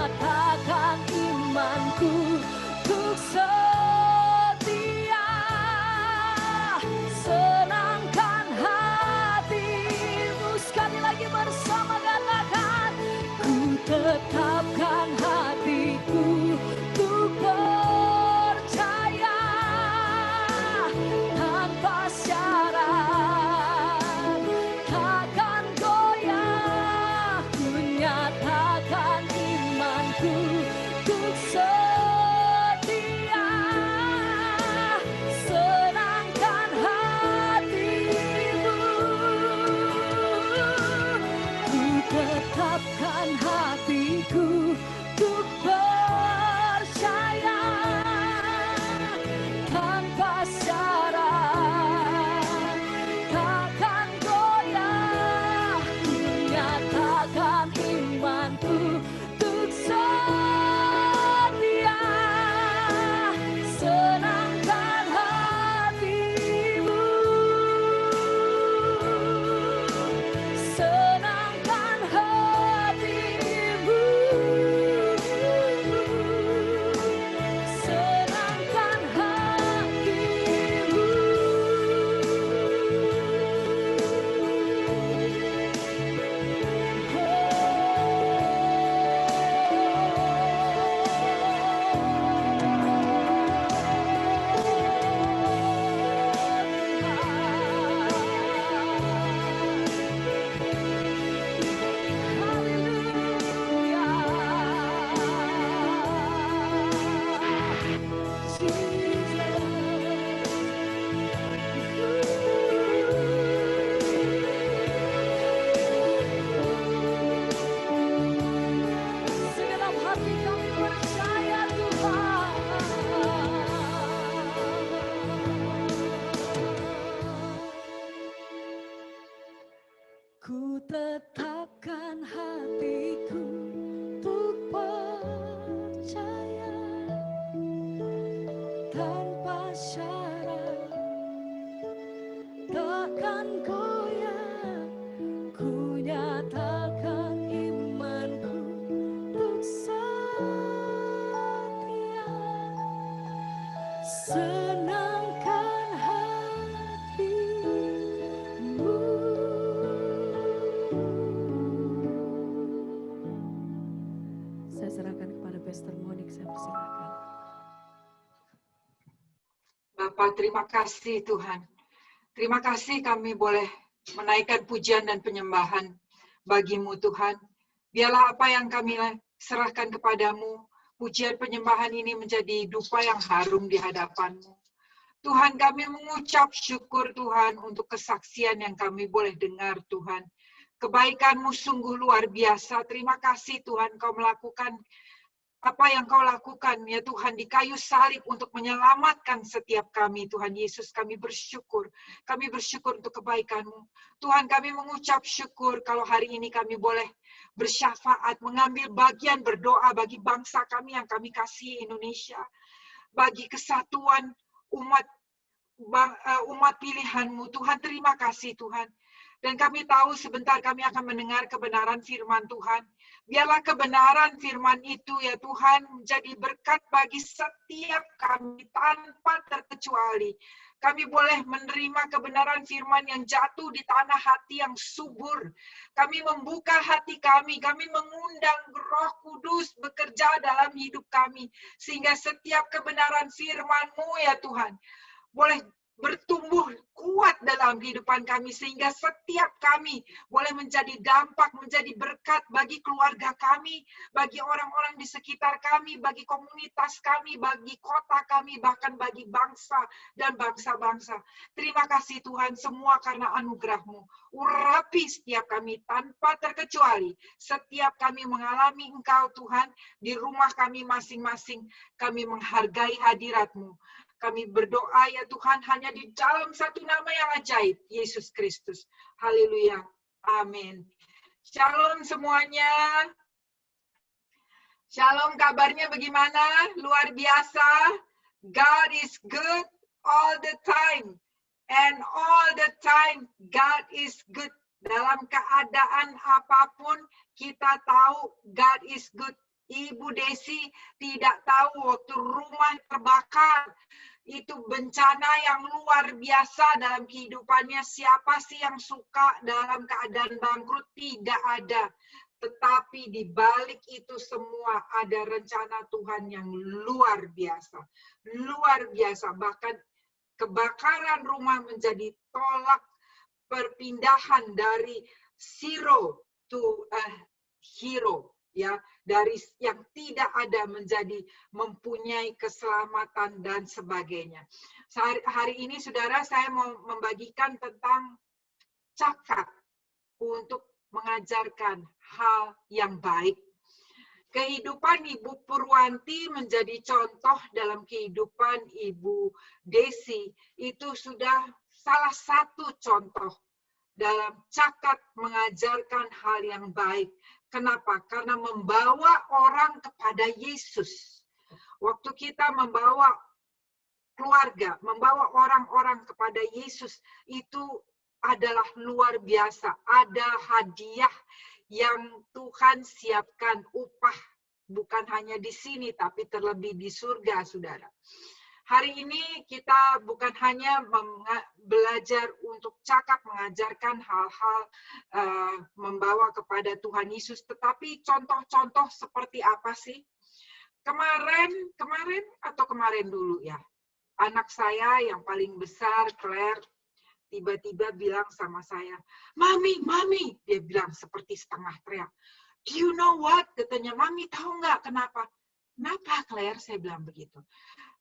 nyatakan imanku untuk setia. Senangkan hatimu. Sekali lagi bersama katakan, ku tetapkan hatiku untuk percaya tanpa syarat, takkan goyah. Ku nyatakan imanku untuk setia. Senangkan hatimu. Ku tetapkan hatiku untuk percaya tanpa syarat, takkan goyah. Ku nyatakan imanku untuk setia. Senangkan hatimu. Senangkan hatimu. Senangkan hatimu. Segenap hati kami percaya Tuhan. Ku tetapkan hatiku untuk percaya tanpa syarat, takkan goyah. Ku nyatakan imanku untuk setia. Senangkan hatimu. Saya serahkan kepada Pastor Monik, saya persilakan. Bapak, terima kasih Tuhan. Terima kasih kami boleh menaikkan pujian dan penyembahan bagi-Mu Tuhan. Biarlah apa yang kami serahkan kepadamu, pujian penyembahan ini menjadi dupa yang harum di hadapan-Mu. Tuhan, kami mengucap syukur Tuhan untuk kesaksian yang kami boleh dengar Tuhan. Kebaikan-Mu sungguh luar biasa. Terima kasih Tuhan, Kau melakukan apa yang Kau lakukan ya Tuhan di kayu salib untuk menyelamatkan setiap kami Tuhan Yesus. Kami bersyukur untuk kebaikan-Mu. Tuhan, kami mengucap syukur kalau hari ini kami boleh bersyafaat, mengambil bagian berdoa bagi bangsa kami yang kami kasihi Indonesia, bagi kesatuan umat pilihan-Mu. Tuhan, terima kasih Tuhan. Dan kami tahu sebentar kami akan mendengar kebenaran firman Tuhan. Biarlah kebenaran firman itu ya Tuhan menjadi berkat bagi setiap kami tanpa terkecuali. Kami boleh menerima kebenaran firman yang jatuh di tanah hati yang subur. Kami membuka hati kami mengundang Roh Kudus bekerja dalam hidup kami. Sehingga setiap kebenaran firman-Mu ya Tuhan boleh bertumbuh kuat dalam kehidupan kami, sehingga setiap kami boleh menjadi dampak, menjadi berkat bagi keluarga kami, bagi orang-orang di sekitar kami, bagi komunitas kami, bagi kota kami, bahkan bagi bangsa dan bangsa-bangsa. Terima kasih Tuhan, semua karena anugerah-Mu. Urapi setiap kami tanpa terkecuali. Setiap kami mengalami Engkau Tuhan, di rumah kami masing-masing, kami menghargai hadirat-Mu. Kami berdoa ya Tuhan hanya di dalam satu nama yang ajaib, Yesus Kristus. Haleluya. Amin. Shalom semuanya. Shalom, kabarnya bagaimana? Luar biasa. God is good all the time. And all the time God is good. Dalam keadaan apapun kita tahu God is good. Ibu Desi tidak tahu waktu rumah terbakar, itu bencana yang luar biasa dalam kehidupannya. Siapa sih yang suka dalam keadaan bangkrut? Tidak ada. Tetapi di balik itu semua ada rencana Tuhan yang luar biasa. Luar biasa. Bahkan kebakaran rumah menjadi tolak perpindahan dari zero to a hero, ya, dari yang tidak ada menjadi mempunyai keselamatan dan sebagainya. Hari ini saudara, saya mau membagikan tentang cakap untuk mengajarkan hal yang baik. Kehidupan Ibu Purwanti menjadi contoh dalam kehidupan Ibu Desi. Itu sudah salah satu contoh dalam cakap mengajarkan hal yang baik. Kenapa? Karena membawa orang kepada Yesus. Waktu kita membawa keluarga, membawa orang-orang kepada Yesus, itu adalah luar biasa. Ada hadiah yang Tuhan siapkan, upah, bukan hanya di sini, tapi terlebih di surga, saudara. Hari ini kita bukan hanya belajar untuk cakap mengajarkan hal-hal membawa kepada Tuhan Yesus, tetapi contoh-contoh seperti apa sih? Kemarin dulu ya, anak saya yang paling besar, Claire, tiba-tiba bilang sama saya, Mami, dia bilang seperti setengah teriak. Do you know what? Katanya, Mami tahu nggak kenapa? Kenapa, Claire? Saya bilang begitu.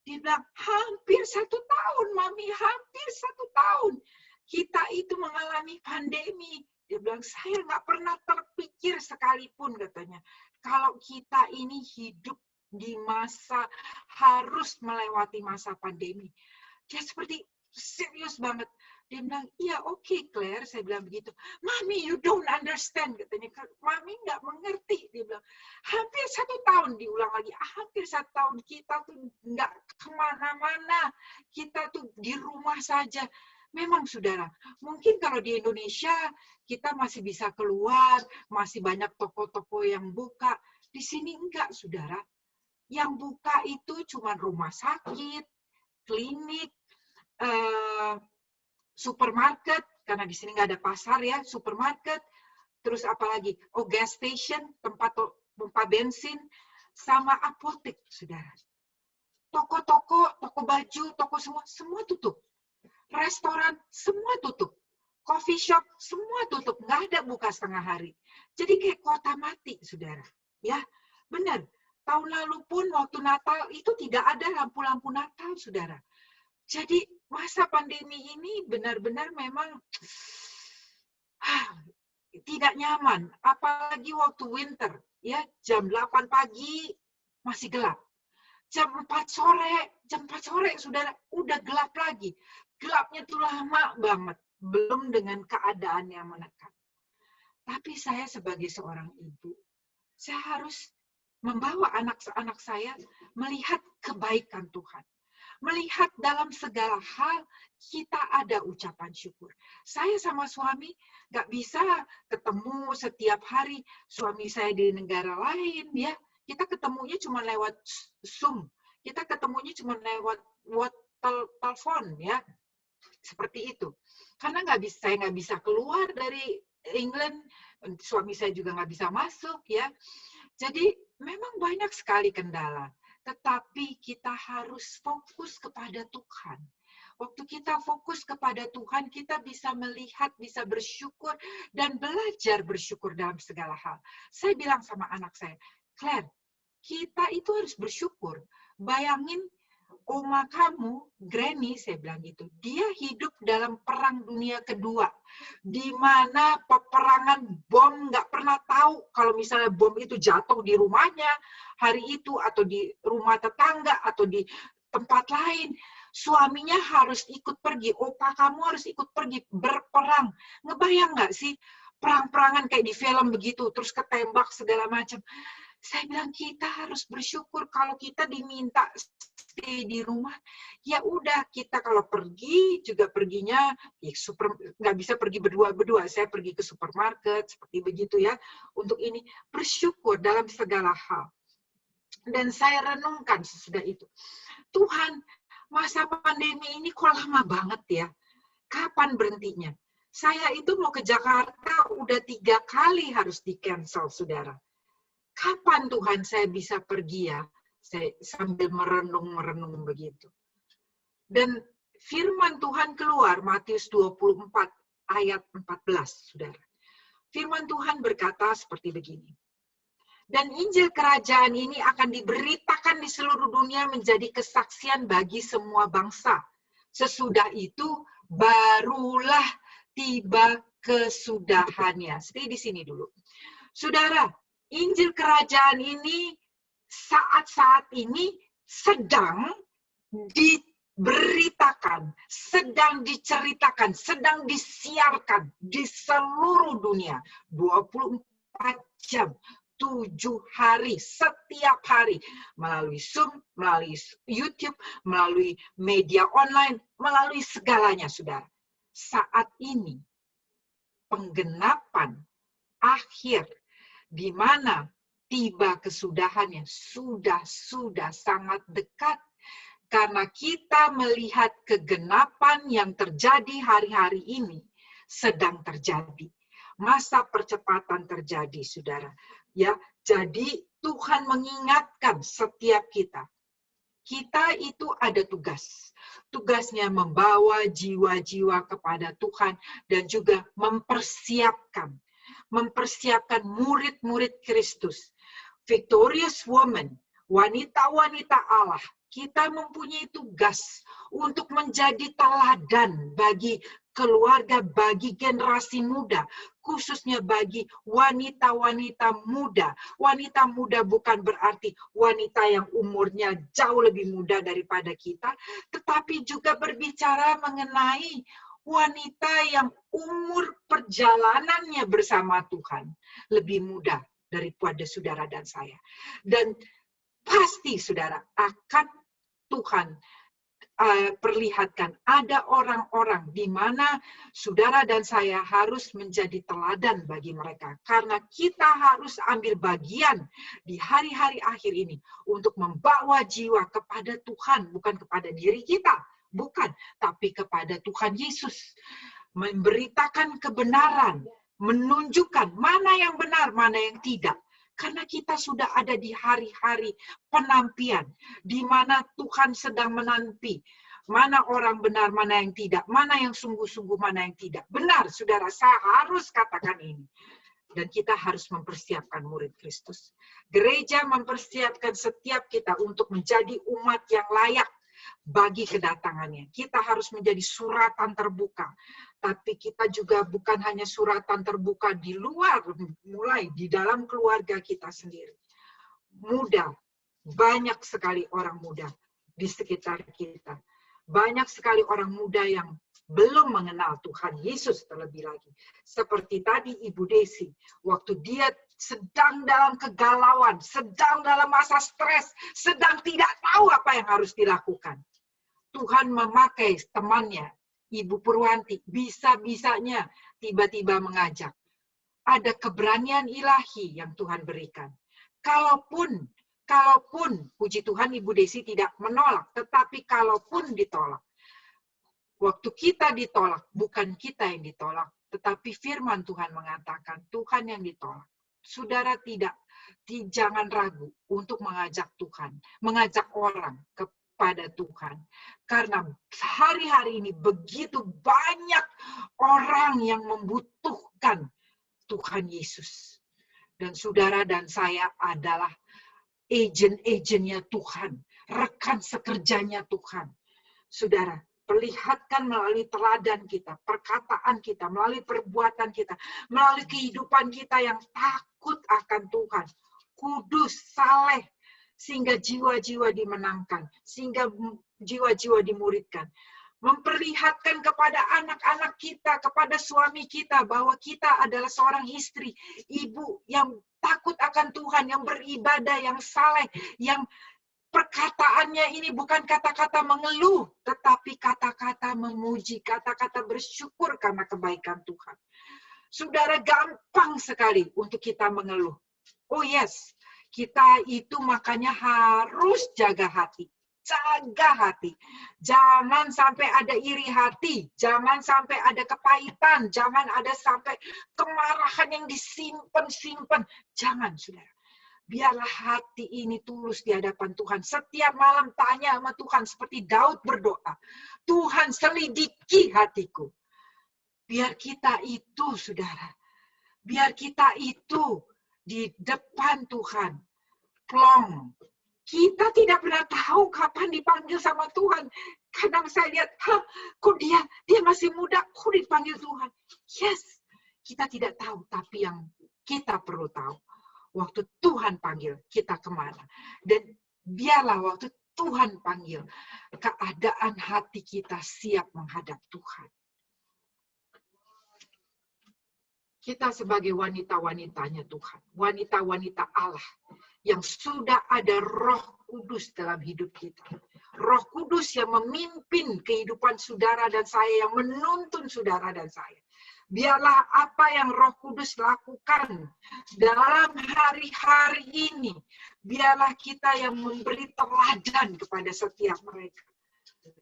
Dia bilang, hampir 1 tahun, Mami, hampir 1 tahun. Kita itu mengalami pandemi. Dia bilang, saya nggak pernah terpikir sekalipun, katanya. Kalau kita ini hidup di masa harus melewati masa pandemi. Dia seperti serius banget. Dia bilang, iya oke, Claire, saya bilang begitu. Mami, you don't understand, katanya. Mami nggak mengerti, dia bilang. Hampir 1 tahun, diulang lagi. Hampir 1 tahun kita tuh nggak kemana-mana. Kita tuh di rumah saja. Memang, saudara, mungkin kalau di Indonesia kita masih bisa keluar, masih banyak toko-toko yang buka. Di sini enggak, saudara. Yang buka itu cuma rumah sakit, klinik, supermarket, karena di sini nggak ada pasar ya, supermarket, terus apalagi, gas station, tempat pompa bensin, sama apotek, saudara. Toko-toko, toko baju, toko semua tutup. Restoran, semua tutup. Coffee shop, semua tutup. Nggak ada buka setengah hari. Jadi kayak kota mati, saudara. Ya, benar. Tahun lalu pun waktu Natal itu tidak ada lampu-lampu Natal, saudara. Jadi masa pandemi ini benar-benar memang tidak nyaman. Apalagi waktu winter, ya, jam 8 pagi masih gelap. Jam 4 sore saudara, udah gelap lagi. Gelapnya tuh lama banget. Belum dengan keadaan yang menekan. Tapi saya sebagai seorang ibu, saya harus membawa anak-anak saya melihat kebaikan Tuhan. Melihat dalam segala hal kita ada ucapan syukur. Saya sama suami nggak bisa ketemu setiap hari. Suami saya di negara lain, ya. Kita ketemunya cuma lewat Zoom. Kita ketemunya cuma lewat telepon, ya. Seperti itu. Karena saya nggak bisa keluar dari England, suami saya juga nggak bisa masuk, ya. Jadi memang banyak sekali kendala. Tetapi kita harus fokus kepada Tuhan. Waktu kita fokus kepada Tuhan, kita bisa melihat, bisa bersyukur, dan belajar bersyukur dalam segala hal. Saya bilang sama anak saya, Claire, kita itu harus bersyukur. Bayangin, oma kamu, Granny, saya bilang gitu, dia hidup dalam Perang Dunia Kedua, di mana peperangan bom nggak pernah tahu kalau misalnya bom itu jatuh di rumahnya hari itu, atau di rumah tetangga, atau di tempat lain. Suaminya harus ikut pergi, opa kamu harus ikut pergi berperang. Ngebayang nggak sih perang-perangan kayak di film begitu, terus ketembak segala macam. Saya bilang kita harus bersyukur kalau kita diminta stay di rumah. Ya udah, kita kalau pergi juga perginya ya nggak bisa pergi berdua-berdua. Saya pergi ke supermarket seperti begitu ya. Untuk ini bersyukur dalam segala hal. Dan saya renungkan sesudah itu. Tuhan, masa pandemi ini kok lama banget ya? Kapan berhentinya? Saya itu mau ke Jakarta udah 3 kali harus di-cancel, saudara. Kapan Tuhan saya bisa pergi ya? Saya sambil merenung begitu. Dan firman Tuhan keluar, Matius 24 ayat 14, saudara. Firman Tuhan berkata seperti begini. Dan Injil kerajaan ini akan diberitakan di seluruh dunia menjadi kesaksian bagi semua bangsa. Sesudah itu barulah tiba kesudahannya. Stay di sini dulu. Saudara, Injil kerajaan ini saat-saat ini sedang diberitakan, sedang diceritakan, sedang disiarkan di seluruh dunia. 24 jam, 7 hari, setiap hari. Melalui Zoom, melalui YouTube, melalui media online, melalui segalanya, saudara. Saat ini, penggenapan akhir, di mana tiba kesudahannya sudah sangat dekat. Karena kita melihat kegenapan yang terjadi hari-hari ini sedang terjadi. Masa percepatan terjadi, saudara. Ya, jadi Tuhan mengingatkan setiap kita. Kita itu ada tugas. Tugasnya membawa jiwa-jiwa kepada Tuhan dan juga mempersiapkan murid-murid Kristus. Victorious woman, wanita-wanita Allah, kita mempunyai tugas untuk menjadi teladan bagi keluarga, bagi generasi muda, khususnya bagi wanita-wanita muda. Wanita muda bukan berarti wanita yang umurnya jauh lebih muda daripada kita, tetapi juga berbicara mengenai wanita yang umur perjalanannya bersama Tuhan lebih muda daripada saudara dan saya. Dan pasti saudara akan Tuhan perlihatkan ada orang-orang di mana saudara dan saya harus menjadi teladan bagi mereka. Karena kita harus ambil bagian di hari-hari akhir ini untuk membawa jiwa kepada Tuhan, bukan kepada diri kita. Bukan, tapi kepada Tuhan Yesus. Memberitakan kebenaran, menunjukkan mana yang benar, mana yang tidak. Karena kita sudah ada di hari-hari penantian, di mana Tuhan sedang menanti. Mana orang benar, mana yang tidak. Mana yang sungguh-sungguh, mana yang tidak. Benar, saudara, saya harus katakan ini. Dan kita harus mempersiapkan murid Kristus. Gereja mempersiapkan setiap kita untuk menjadi umat yang layak bagi kedatangannya. Kita harus menjadi suratan terbuka. Tapi kita juga bukan hanya suratan terbuka di luar, mulai di dalam keluarga kita sendiri. Muda, banyak sekali orang muda di sekitar kita. Banyak sekali orang muda yang belum mengenal Tuhan Yesus terlebih lagi. Seperti tadi Ibu Desi, waktu dia sedang dalam kegalauan, sedang dalam masa stres, sedang tidak tahu apa yang harus dilakukan. Tuhan memakai temannya, Ibu Purwanti, bisa-bisanya tiba-tiba mengajak. Ada keberanian ilahi yang Tuhan berikan. Kalaupun, puji Tuhan Ibu Desi tidak menolak, tetapi kalaupun ditolak, waktu kita ditolak, bukan kita yang ditolak, tetapi firman Tuhan mengatakan, Tuhan yang ditolak. Saudara jangan ragu untuk mengajak Tuhan, mengajak orang kepada Tuhan. Karena hari-hari ini begitu banyak orang yang membutuhkan Tuhan Yesus. Dan saudara dan saya adalah agen-agennya Tuhan, rekan sekerjanya Tuhan. Saudara, perlihatkan melalui teladan kita, perkataan kita, melalui perbuatan kita, melalui kehidupan kita yang takut akan Tuhan, kudus, saleh, sehingga jiwa-jiwa dimenangkan, sehingga jiwa-jiwa dimuridkan. Memperlihatkan kepada anak-anak kita, kepada suami kita, bahwa kita adalah seorang istri, ibu yang takut akan Tuhan, yang beribadah, yang saleh, yang perkataannya ini bukan kata-kata mengeluh, tetapi kata-kata memuji, kata-kata bersyukur karena kebaikan Tuhan. Saudara, gampang sekali untuk kita mengeluh. Oh yes, Kita itu makanya harus jaga hati. Jaga hati. Jangan sampai ada iri hati. Jangan sampai ada kepahitan. Jangan ada sampai kemarahan yang disimpan-simpan. Jangan, saudara. Biarlah hati ini tulus di hadapan Tuhan. Setiap malam tanya sama Tuhan seperti Daud berdoa. Tuhan, selidiki hatiku. Biar kita itu, saudara. Biar kita itu di depan Tuhan. Plong. Kita tidak pernah tahu kapan dipanggil sama Tuhan. Kadang saya lihat, kok dia masih muda, kok dipanggil Tuhan. Yes, kita tidak tahu. Tapi yang kita perlu tahu, waktu Tuhan panggil, kita kemana. Dan biarlah waktu Tuhan panggil, keadaan hati kita siap menghadap Tuhan. Kita sebagai wanita-wanitanya Tuhan, wanita-wanita Allah, yang sudah ada Roh Kudus dalam hidup kita. Roh Kudus yang memimpin kehidupan saudara dan saya, yang menuntun saudara dan saya. Biarlah apa yang Roh Kudus lakukan dalam hari-hari ini, biarlah kita yang memberi teladan kepada setiap mereka.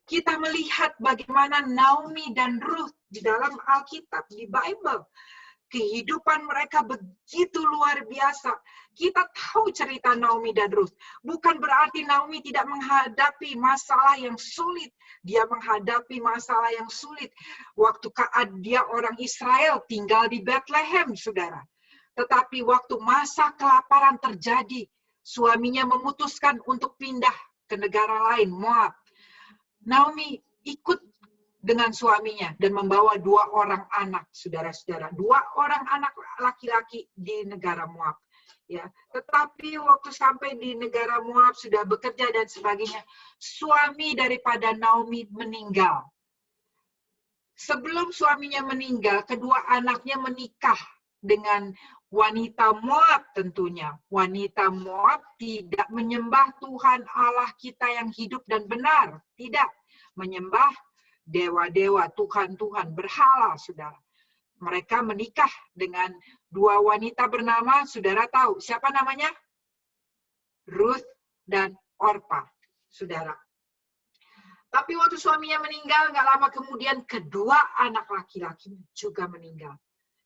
Kita melihat bagaimana Naomi dan Ruth di dalam Alkitab, di Bible, kehidupan mereka begitu luar biasa. Kita tahu cerita Naomi dan Ruth. Bukan berarti Naomi tidak menghadapi masalah yang sulit. Dia menghadapi masalah yang sulit. Waktu dia orang Israel tinggal di Bethlehem, saudara. Tetapi waktu masa kelaparan terjadi, suaminya memutuskan untuk pindah ke negara lain, Moab. Naomi ikut dengan suaminya dan membawa 2 orang anak, saudara-saudara, 2 orang anak laki-laki di negara Moab. Ya, tetapi waktu sampai di negara Moab sudah bekerja dan sebagainya, suami daripada Naomi meninggal. Sebelum suaminya meninggal, kedua anaknya menikah dengan wanita Moab tentunya. Wanita Moab tidak menyembah Tuhan Allah kita yang hidup dan benar. Tidak. Menyembah dewa-dewa, Tuhan-Tuhan, berhala, saudara. Mereka menikah dengan 2 wanita bernama, saudara tahu, siapa namanya? Ruth dan Orpa, saudara. Tapi waktu suaminya meninggal, nggak lama kemudian kedua anak laki-lakinya juga meninggal.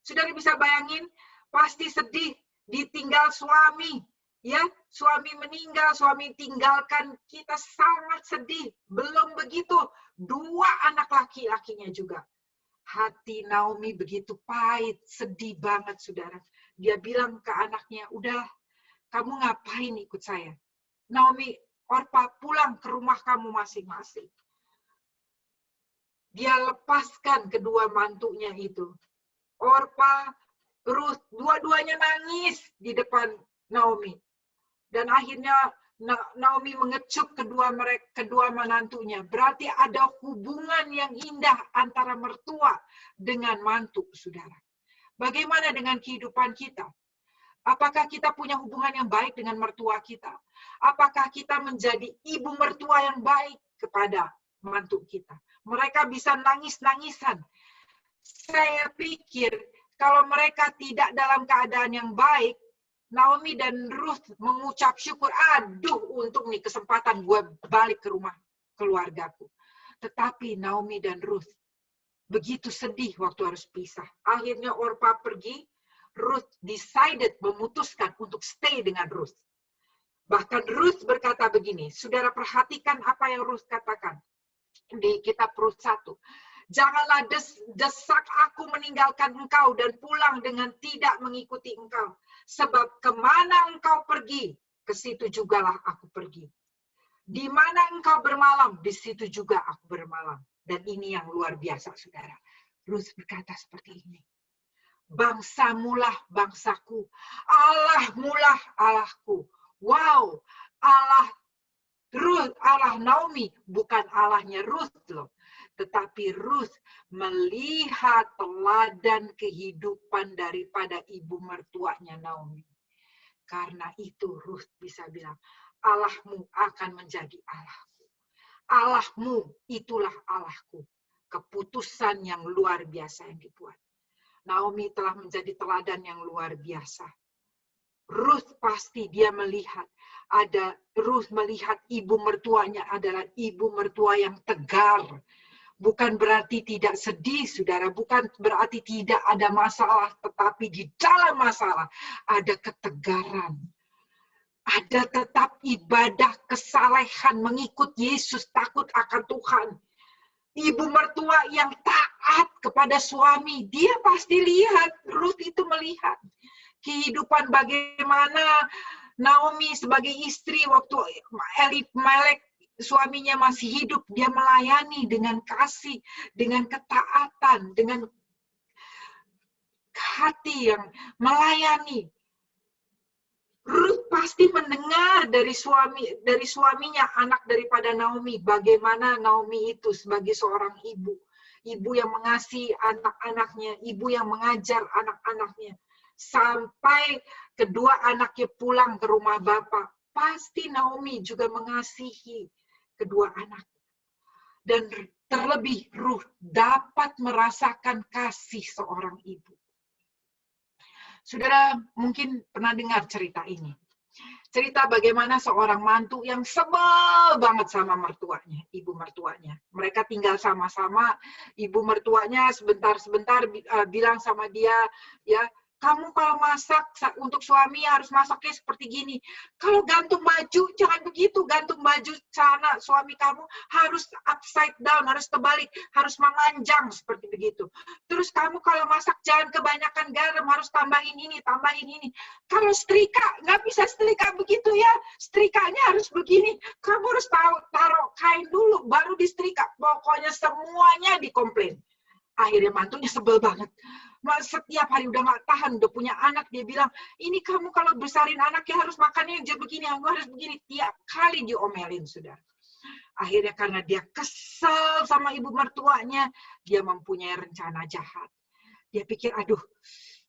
Saudara bisa bayangin, pasti sedih, ditinggal suami. Ya, suami meninggal, suami tinggalkan, kita sangat sedih. Belum begitu, 2 anak laki-lakinya juga. Hati Naomi begitu pahit, sedih banget, saudara. Dia bilang ke anaknya, udah, kamu ngapain ikut saya? Naomi, Orpa, pulang ke rumah kamu masing-masing. Dia lepaskan kedua mantunya itu. Orpa, Ruth, dua-duanya nangis di depan Naomi. Dan akhirnya Naomi mengecup kedua menantunya. Berarti ada hubungan yang indah antara mertua dengan mantu, saudara. Bagaimana dengan kehidupan kita? Apakah kita punya hubungan yang baik dengan mertua kita? Apakah kita menjadi ibu mertua yang baik kepada mantu kita? Mereka bisa nangis-nangisan. Saya pikir kalau mereka tidak dalam keadaan yang baik, Naomi dan Ruth mengucap syukur, aduh untung nih kesempatan gue balik ke rumah keluargaku. Tetapi Naomi dan Ruth begitu sedih waktu harus pisah. Akhirnya Orpa pergi, Ruth memutuskan untuk stay dengan Ruth. Bahkan Ruth berkata begini, saudara perhatikan apa yang Ruth katakan di kitab Rut 1. Janganlah desak aku meninggalkan engkau dan pulang dengan tidak mengikuti engkau. Sebab kemana engkau pergi, ke situ jugalah aku pergi. Di mana engkau bermalam, di situ juga aku bermalam. Dan ini yang luar biasa, saudara. Ruth berkata seperti ini. Bangsamulah bangsaku, Allahmulah Allahku. Wow, Allah Ruth, Allah Naomi, bukan Allahnya Ruth loh. Tetapi Ruth melihat teladan kehidupan daripada ibu mertuanya Naomi. Karena itu Ruth bisa bilang, Allahmu akan menjadi Allahku. Allahmu itulah Allahku. Keputusan yang luar biasa yang dibuat. Naomi telah menjadi teladan yang luar biasa. Ruth pasti dia melihat. Ruth melihat ibu mertuanya adalah ibu mertua yang tegar. Bukan berarti tidak sedih, saudara. Bukan berarti tidak ada masalah. Tetapi di dalam masalah ada ketegaran. Ada tetap ibadah kesalehan, mengikut Yesus, takut akan Tuhan. Ibu mertua yang taat kepada suami, dia pasti lihat. Ruth itu melihat kehidupan bagaimana Naomi sebagai istri waktu Elimelek suaminya masih hidup, dia melayani dengan kasih, dengan ketaatan, dengan hati yang melayani. Ruth pasti mendengar dari suaminya, anak daripada Naomi, bagaimana Naomi itu sebagai seorang ibu yang mengasihi anak-anaknya, ibu yang mengajar anak-anaknya. Sampai kedua anaknya pulang ke rumah bapak, pasti Naomi juga mengasihi kedua anak. Dan terlebih Ruth dapat merasakan kasih seorang ibu. Saudara mungkin pernah dengar cerita ini. Cerita bagaimana seorang mantu yang sebel banget sama mertuanya, ibu mertuanya. Mereka tinggal sama-sama, ibu mertuanya sebentar-sebentar bilang sama dia, ya, kamu kalau masak untuk suami harus masaknya seperti gini. Kalau gantung baju, jangan begitu. Gantung baju celana suami kamu harus upside down, harus terbalik, harus memanjang seperti begitu. Terus kamu kalau masak jangan kebanyakan garam, harus tambahin ini, tambahin ini. Kalau setrika, nggak bisa setrika begitu ya. Setrikanya harus begini. Kamu harus taruh kain dulu, baru disetrika. Pokoknya semuanya dikomplain. Akhirnya mantunya sebel banget. Setiap hari udah gak tahan, udah punya anak, dia bilang, ini kamu kalau besarin anaknya harus makannya aja begini, harus begini. Tiap kali diomelin, saudara. Akhirnya karena dia kesel sama ibu mertuanya, dia mempunyai rencana jahat. Dia pikir, aduh,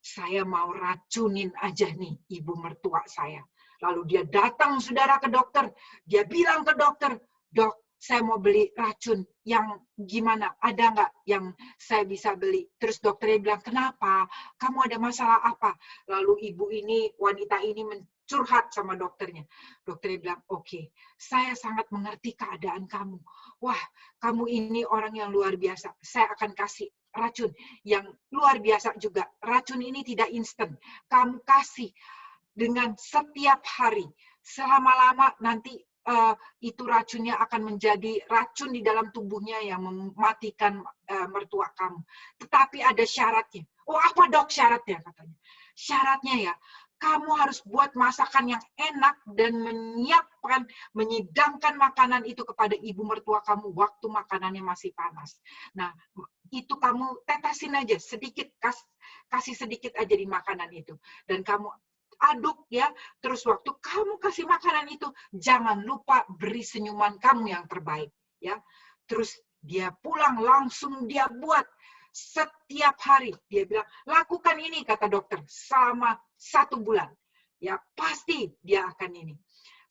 saya mau racunin aja nih ibu mertua saya. Lalu dia datang, saudara, ke dokter. Dia bilang ke dokter, dok, saya mau beli racun yang gimana? Ada nggak yang saya bisa beli? Terus dokternya bilang, kenapa? Kamu ada masalah apa? Lalu wanita ini mencurhat sama dokternya. Dokternya bilang, oke, saya sangat mengerti keadaan kamu. Wah, kamu ini orang yang luar biasa. Saya akan kasih racun yang luar biasa juga. Racun ini tidak instan. Kamu kasih dengan setiap hari. Selama-lama nanti itu racunnya akan menjadi racun di dalam tubuhnya yang mematikan mertua kamu. Tetapi ada syaratnya. Oh, apa dok syaratnya katanya? Syaratnya ya, kamu harus buat masakan yang enak dan menyidangkan makanan itu kepada ibu mertua kamu waktu makanannya masih panas. Nah, itu kamu tetesin aja sedikit, kasih sedikit aja di makanan itu. Dan kamu aduk ya, terus waktu kamu kasih makanan itu jangan lupa beri senyuman kamu yang terbaik ya. Terus dia pulang langsung dia buat setiap hari. Dia bilang lakukan ini kata dokter selama 1 bulan ya, pasti dia akan ini.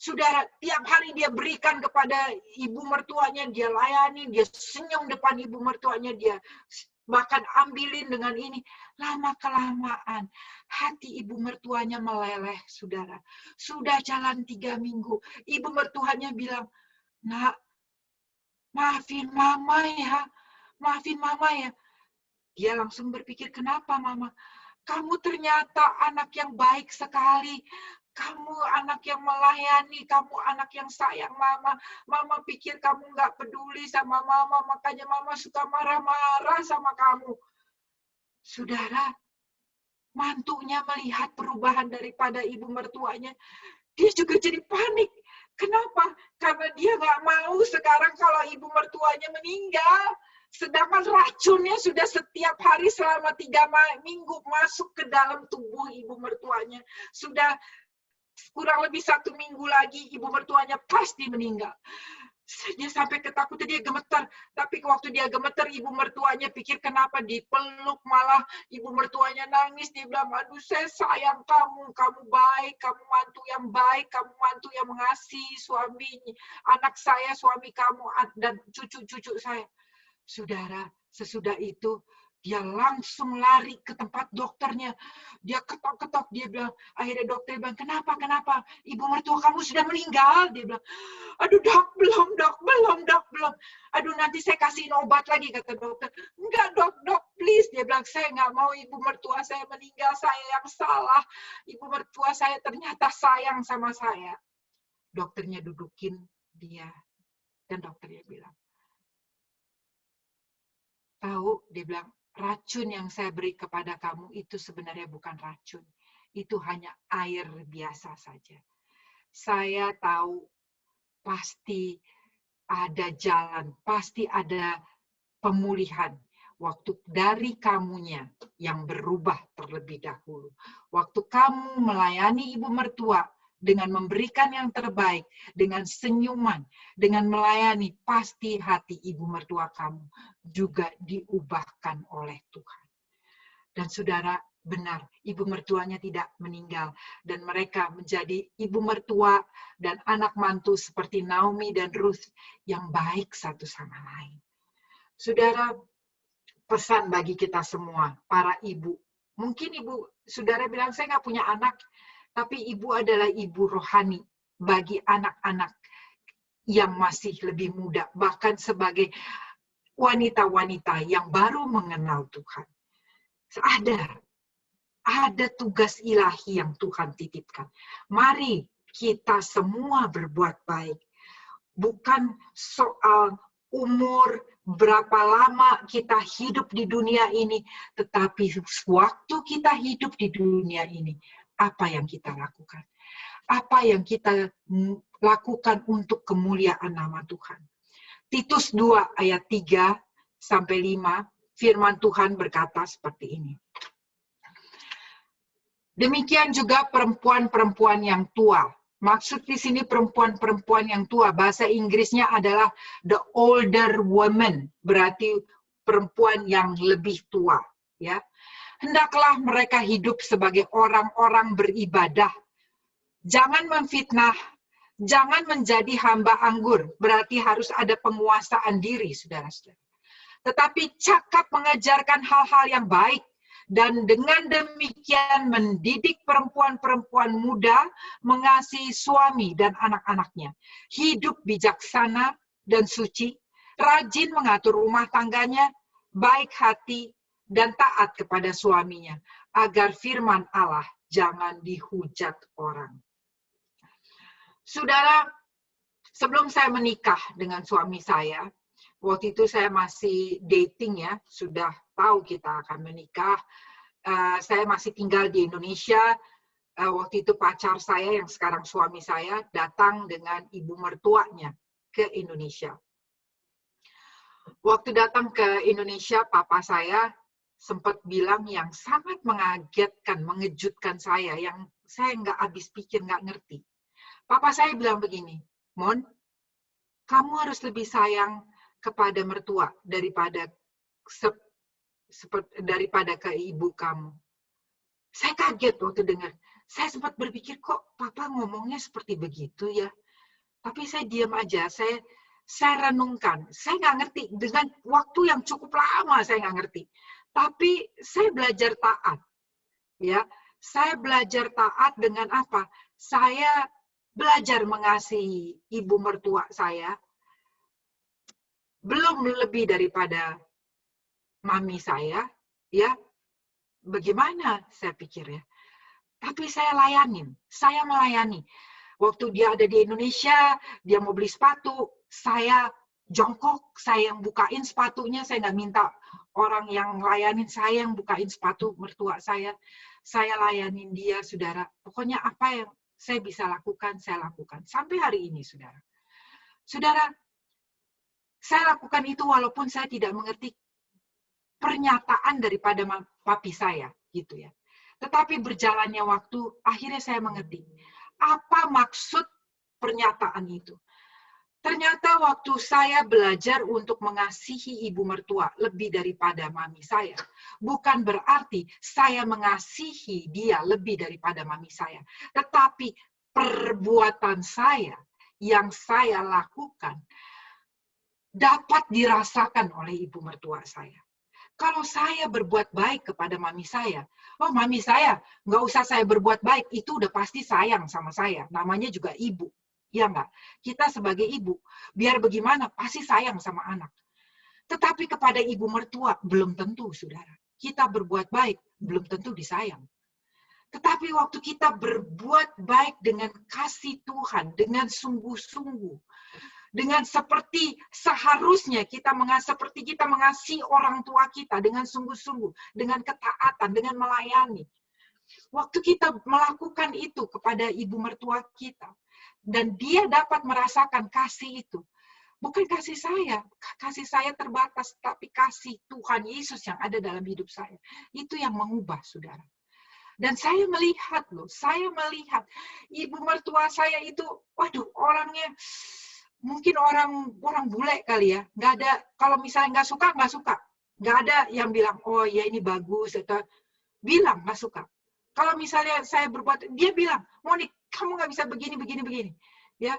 Saudara, tiap hari dia berikan kepada ibu mertuanya, dia layani, dia senyum depan ibu mertuanya, dia bahkan ambilin dengan ini. Lama-kelamaan hati ibu mertuanya meleleh, saudara. Sudah jalan 3 minggu. Ibu mertuanya bilang, nak, maafin mama ya. Maafin mama ya. Dia langsung berpikir, kenapa mama? Kamu ternyata anak yang baik sekali. Kamu anak yang melayani, kamu anak yang sayang mama. Mama pikir kamu nggak peduli sama mama, makanya mama suka marah-marah sama kamu. Saudara, mantunya melihat perubahan daripada ibu mertuanya. Dia juga jadi panik. Kenapa? Karena dia nggak mau sekarang kalau ibu mertuanya meninggal. Sedangkan racunnya sudah setiap hari selama 3 minggu masuk ke dalam tubuh ibu mertuanya. Sudah kurang lebih 1 minggu lagi ibu mertuanya pasti meninggal. Dia sampai ketakutan, dia gemetar. Tapi waktu dia gemetar, ibu mertuanya pikir kenapa dipeluk, malah ibu mertuanya nangis. Dia bilang, aduh saya sayang kamu baik, kamu mantu yang baik, kamu mantu yang mengasihi suami, anak saya, suami kamu, dan cucu-cucu saya. Saudara, sesudah itu Dia langsung lari ke tempat dokternya. Dia ketok-ketok, dia bilang, akhirnya dokter bilang, kenapa? Ibu mertua kamu sudah meninggal. Dia bilang, aduh dok, belum. Aduh nanti saya kasihin obat lagi, kata dokter. Enggak dok, please. Dia bilang, saya nggak mau ibu mertua saya meninggal, saya yang salah. Ibu mertua saya ternyata sayang sama saya. Dokternya dudukin dia. Dan dokternya bilang, tahu, dia bilang, racun yang saya beri kepada kamu itu sebenarnya bukan racun. Itu hanya air biasa saja. Saya tahu pasti ada jalan, pasti ada pemulihan. Waktu dari kamunya yang berubah terlebih dahulu. Waktu kamu melayani ibu mertua dengan memberikan yang terbaik, dengan senyuman, dengan melayani, pasti hati ibu mertua kamu juga diubahkan oleh Tuhan. Dan saudara, benar, ibu mertuanya tidak meninggal. Dan mereka menjadi ibu mertua dan anak mantu seperti Naomi dan Ruth yang baik satu sama lain. Saudara, pesan bagi kita semua, para ibu. Mungkin saudara bilang, saya nggak punya anak, tapi ibu adalah ibu rohani bagi anak-anak yang masih lebih muda, bahkan sebagai wanita-wanita yang baru mengenal Tuhan. Ada tugas ilahi yang Tuhan titipkan. Mari kita semua berbuat baik. Bukan soal umur, berapa lama kita hidup di dunia ini, tetapi waktu kita hidup di dunia ini, apa yang kita lakukan? Apa yang kita lakukan untuk kemuliaan nama Tuhan? Titus 2 ayat 3 sampai 5, firman Tuhan berkata seperti ini. Demikian juga perempuan-perempuan yang tua. Maksud di sini perempuan-perempuan yang tua, bahasa Inggrisnya adalah the older woman, berarti perempuan yang lebih tua, ya. Hendaklah mereka hidup sebagai orang-orang beribadah. Jangan memfitnah, jangan menjadi hamba anggur, berarti harus ada penguasaan diri, saudara-saudara. Tetapi cakap mengajarkan hal-hal yang baik, dan dengan demikian mendidik perempuan-perempuan muda mengasihi suami dan anak-anaknya. Hidup bijaksana dan suci, rajin mengatur rumah tangganya, baik hati, dan taat kepada suaminya, agar firman Allah jangan dihujat orang. Saudara, sebelum saya menikah dengan suami saya, waktu itu saya masih dating ya, sudah tahu kita akan menikah. Saya masih tinggal di Indonesia. Waktu itu pacar saya yang sekarang suami saya datang dengan ibu mertuanya ke Indonesia. Waktu datang ke Indonesia, papa saya sempat bilang yang sangat mengagetkan, mengejutkan saya, yang saya nggak habis pikir, nggak ngerti. Papa saya bilang begini, Mon, kamu harus lebih sayang kepada mertua daripada ke ibu kamu. Saya kaget waktu dengar. Saya sempat berpikir, kok papa ngomongnya seperti begitu ya? Tapi saya diam aja, saya renungkan. Saya nggak ngerti, dengan waktu yang cukup lama saya nggak ngerti. Tapi saya belajar taat. Ya, saya belajar taat dengan apa? Saya belajar mengasihi ibu mertua saya, belum lebih daripada mami saya, ya. Bagaimana saya pikir ya. Tapi saya melayani. Waktu dia ada di Indonesia, dia mau beli sepatu, saya jongkok, saya yang bukain sepatunya, saya nggak minta orang yang layanin, saya yang bukain sepatu mertua saya layanin dia, saudara. Pokoknya apa yang saya bisa lakukan, saya lakukan. Sampai hari ini, saudara. Saudara, saya lakukan itu walaupun saya tidak mengerti pernyataan daripada papi saya, gitu ya. Tetapi berjalannya waktu, akhirnya saya mengerti apa maksud pernyataan itu. Ternyata waktu saya belajar untuk mengasihi ibu mertua lebih daripada mami saya, bukan berarti saya mengasihi dia lebih daripada mami saya. Tetapi perbuatan saya yang saya lakukan dapat dirasakan oleh ibu mertua saya. Kalau saya berbuat baik kepada mami saya, oh mami saya, nggak usah saya berbuat baik, itu udah pasti sayang sama saya. Namanya juga ibu. Ya nggak? Kita sebagai ibu, biar bagaimana, pasti sayang sama anak. Tetapi kepada ibu mertua, belum tentu, saudara. Kita berbuat baik, belum tentu disayang. Tetapi waktu kita berbuat baik dengan kasih Tuhan, dengan sungguh-sungguh, dengan seperti seharusnya seperti kita mengasihi orang tua kita dengan sungguh-sungguh, dengan ketaatan, dengan melayani. Waktu kita melakukan itu kepada ibu mertua kita, dan dia dapat merasakan kasih itu, bukan kasih saya terbatas, tapi kasih Tuhan Yesus yang ada dalam hidup saya. Itu yang mengubah, saudara. Dan saya melihat ibu mertua saya itu, waduh, orangnya mungkin orang bule kali ya, nggak ada, kalau misalnya nggak suka, nggak ada yang bilang, oh ya ini bagus, atau bilang nggak suka. Kalau misalnya saya berbuat, dia bilang, Monik, kamu nggak bisa begini, ya,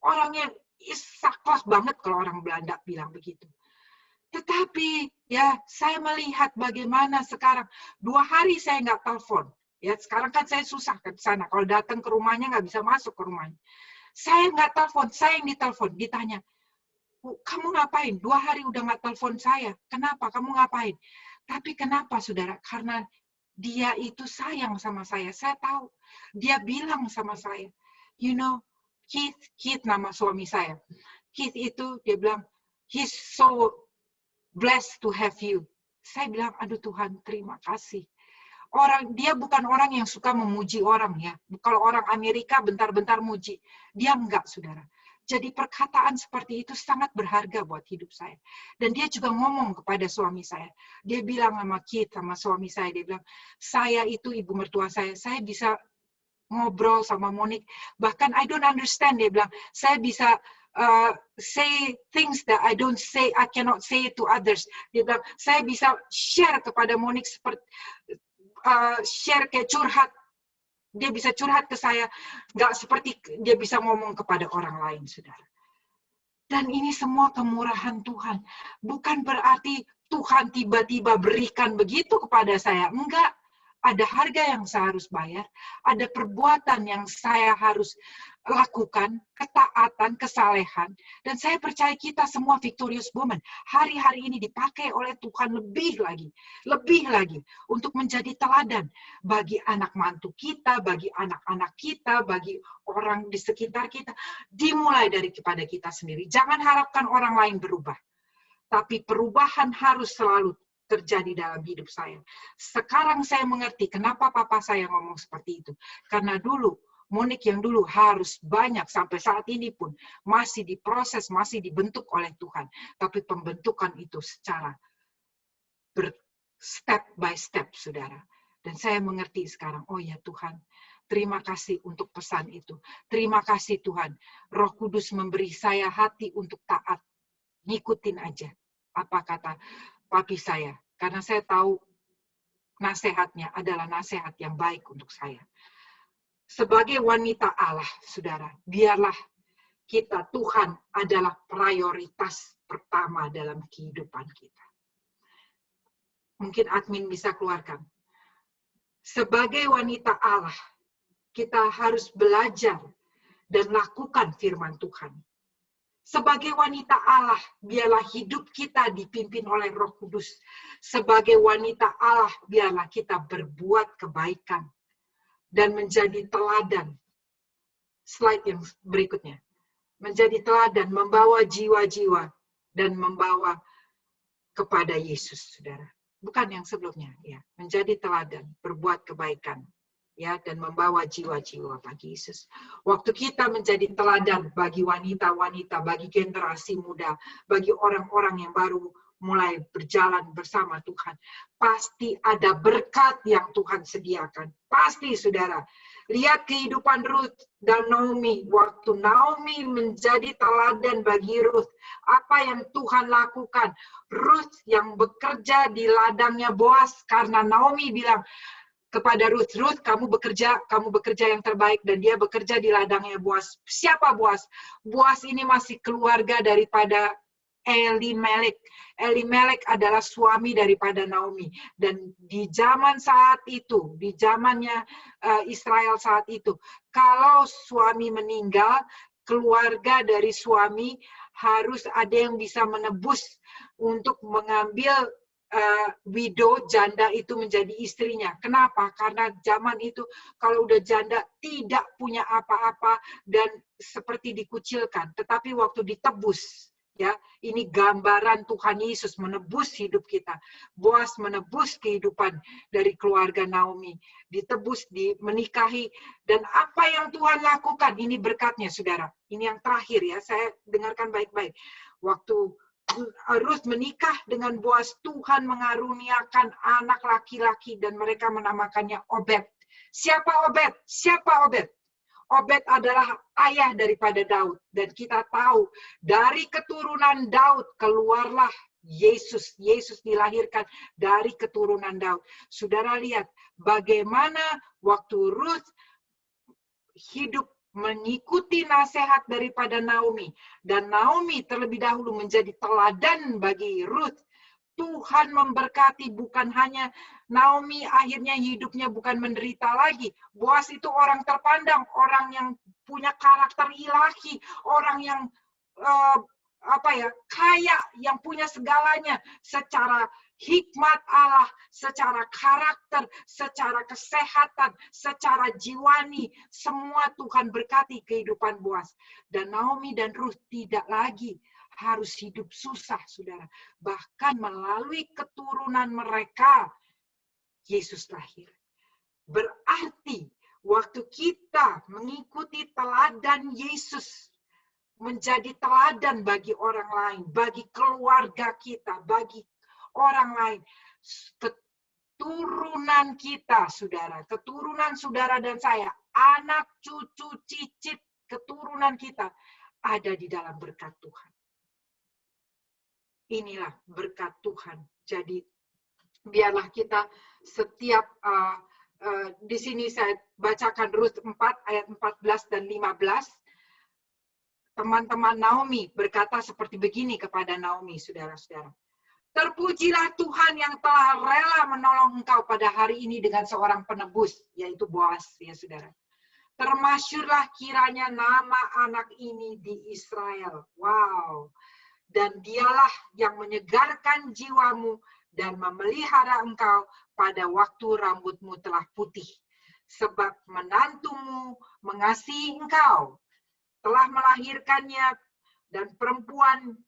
orangnya saklek banget kalau orang Belanda bilang begitu. Tetapi ya saya melihat bagaimana sekarang 2 hari saya nggak telepon, ya sekarang kan saya susah ke sana, kalau datang ke rumahnya nggak bisa masuk ke rumahnya. Saya nggak telepon, saya yang ditelepon, ditanya, kamu ngapain? 2 hari udah nggak telepon saya. Kenapa? Kamu ngapain? Tapi kenapa, saudara? Karena dia itu sayang sama saya. Saya tahu. Dia bilang sama saya, you know, Keith nama suami saya. Keith itu, dia bilang, he's so blessed to have you. Saya bilang, aduh Tuhan, terima kasih. Dia bukan orang yang suka memuji orang ya. Kalau orang Amerika bentar-bentar muji, dia enggak, saudara. Jadi perkataan seperti itu sangat berharga buat hidup saya. Dan dia juga ngomong kepada suami saya. Dia bilang sama Keith, sama suami saya, dia bilang, saya itu ibu mertua saya bisa ngobrol sama Monik. Bahkan I don't understand, dia bilang, saya bisa say things that I cannot say to others. Dia bilang, saya bisa share kepada Monik seperti share kayak curhat, dia bisa curhat ke saya, nggak seperti dia bisa ngomong kepada orang lain, saudara. Dan ini semua kemurahan Tuhan. Bukan berarti Tuhan tiba-tiba berikan begitu kepada saya. Enggak. Ada harga yang saya harus bayar, ada perbuatan yang saya harus lakukan, ketaatan, kesalehan, dan saya percaya kita semua Victorious Woman hari-hari ini dipakai oleh Tuhan lebih lagi untuk menjadi teladan bagi anak mantu kita, bagi anak-anak kita, bagi orang di sekitar kita, dimulai dari kepada kita sendiri. Jangan harapkan orang lain berubah, tapi perubahan harus selalu terjadi dalam hidup saya. Sekarang saya mengerti kenapa papa saya ngomong seperti itu. Karena dulu, Monik yang dulu harus banyak, sampai saat ini pun masih diproses, masih dibentuk oleh Tuhan. Tapi pembentukan itu secara step by step, saudara. Dan saya mengerti sekarang, oh ya Tuhan, terima kasih untuk pesan itu. Terima kasih Tuhan, Roh Kudus memberi saya hati untuk taat. Ngikutin aja apa kata papi saya, karena saya tahu nasihatnya adalah nasihat yang baik untuk saya. Sebagai wanita Allah, saudara, biarlah kita, Tuhan adalah prioritas pertama dalam kehidupan kita. Mungkin admin bisa keluarkan. Sebagai wanita Allah, kita harus belajar dan lakukan firman Tuhan. Sebagai wanita Allah, biarlah hidup kita dipimpin oleh Roh Kudus. Sebagai wanita Allah, biarlah kita berbuat kebaikan dan menjadi teladan. Slide yang berikutnya. Menjadi teladan, membawa jiwa-jiwa dan membawa kepada Yesus, saudara. Bukan yang sebelumnya, ya. Menjadi teladan, berbuat kebaikan, ya, dan membawa jiwa-jiwa bagi Yesus. Waktu kita menjadi teladan bagi wanita-wanita, bagi generasi muda, bagi orang-orang yang baru mulai berjalan bersama Tuhan, pasti ada berkat yang Tuhan sediakan. Pasti, saudara. Lihat kehidupan Ruth dan Naomi. Waktu Naomi menjadi teladan bagi Ruth, apa yang Tuhan lakukan? Ruth yang bekerja di ladangnya Boaz, karena Naomi bilang kepada Ruth, Ruth, kamu bekerja yang terbaik, dan dia bekerja di ladangnya Boaz. Siapa Boaz? Boaz ini masih keluarga daripada Elimelek. Elimelek adalah suami daripada Naomi. Dan di zaman saat itu, di zamannya Israel saat itu, kalau suami meninggal, keluarga dari suami harus ada yang bisa menebus untuk mengambil widow, janda itu menjadi istrinya. Kenapa? Karena zaman itu kalau udah janda tidak punya apa-apa dan seperti dikucilkan. Tetapi waktu ditebus, ya, ini gambaran Tuhan Yesus menebus hidup kita. Boas menebus kehidupan dari keluarga Naomi, ditebus, menikahi, dan apa yang Tuhan lakukan, ini berkatnya, saudara. Ini yang terakhir ya, saya dengarkan baik-baik. Waktu Ruth menikah dengan Boas, Tuhan mengaruniakan anak laki-laki dan mereka menamakannya Obed. Siapa Obed? Siapa Obed? Obed adalah ayah daripada Daud. Dan kita tahu dari keturunan Daud keluarlah Yesus. Yesus dilahirkan dari keturunan Daud. Saudara lihat bagaimana waktu Ruth hidup mengikuti nasihat daripada Naomi. Dan Naomi terlebih dahulu menjadi teladan bagi Ruth. Tuhan memberkati, bukan hanya Naomi akhirnya hidupnya bukan menderita lagi. Boas itu orang terpandang, orang yang punya karakter ilahi, orang yang kaya, yang punya segalanya secara hikmat Allah, secara karakter, secara kesehatan, secara jiwani, semua Tuhan berkati kehidupan Boas. Dan Naomi dan Ruth tidak lagi harus hidup susah, saudara. Bahkan melalui keturunan mereka, Yesus lahir. Berarti waktu kita mengikuti teladan Yesus, menjadi teladan bagi orang lain, bagi keluarga kita, bagi orang lain, keturunan kita, saudara, keturunan saudara dan saya, anak, cucu, cicit, keturunan kita ada di dalam berkat Tuhan. Inilah berkat Tuhan. Jadi biarlah kita setiap di sini saya bacakan Rut 4 ayat 14 dan 15. Teman-teman Naomi berkata seperti begini kepada Naomi, saudara-saudara. Terpujilah Tuhan yang telah rela menolong engkau pada hari ini dengan seorang penebus, yaitu Boas, ya saudara. Termasyurlah kiranya nama anak ini di Israel. Wow. Dan dialah yang menyegarkan jiwamu dan memelihara engkau pada waktu rambutmu telah putih. Sebab menantumu mengasihi engkau, telah melahirkannya, dan perempuan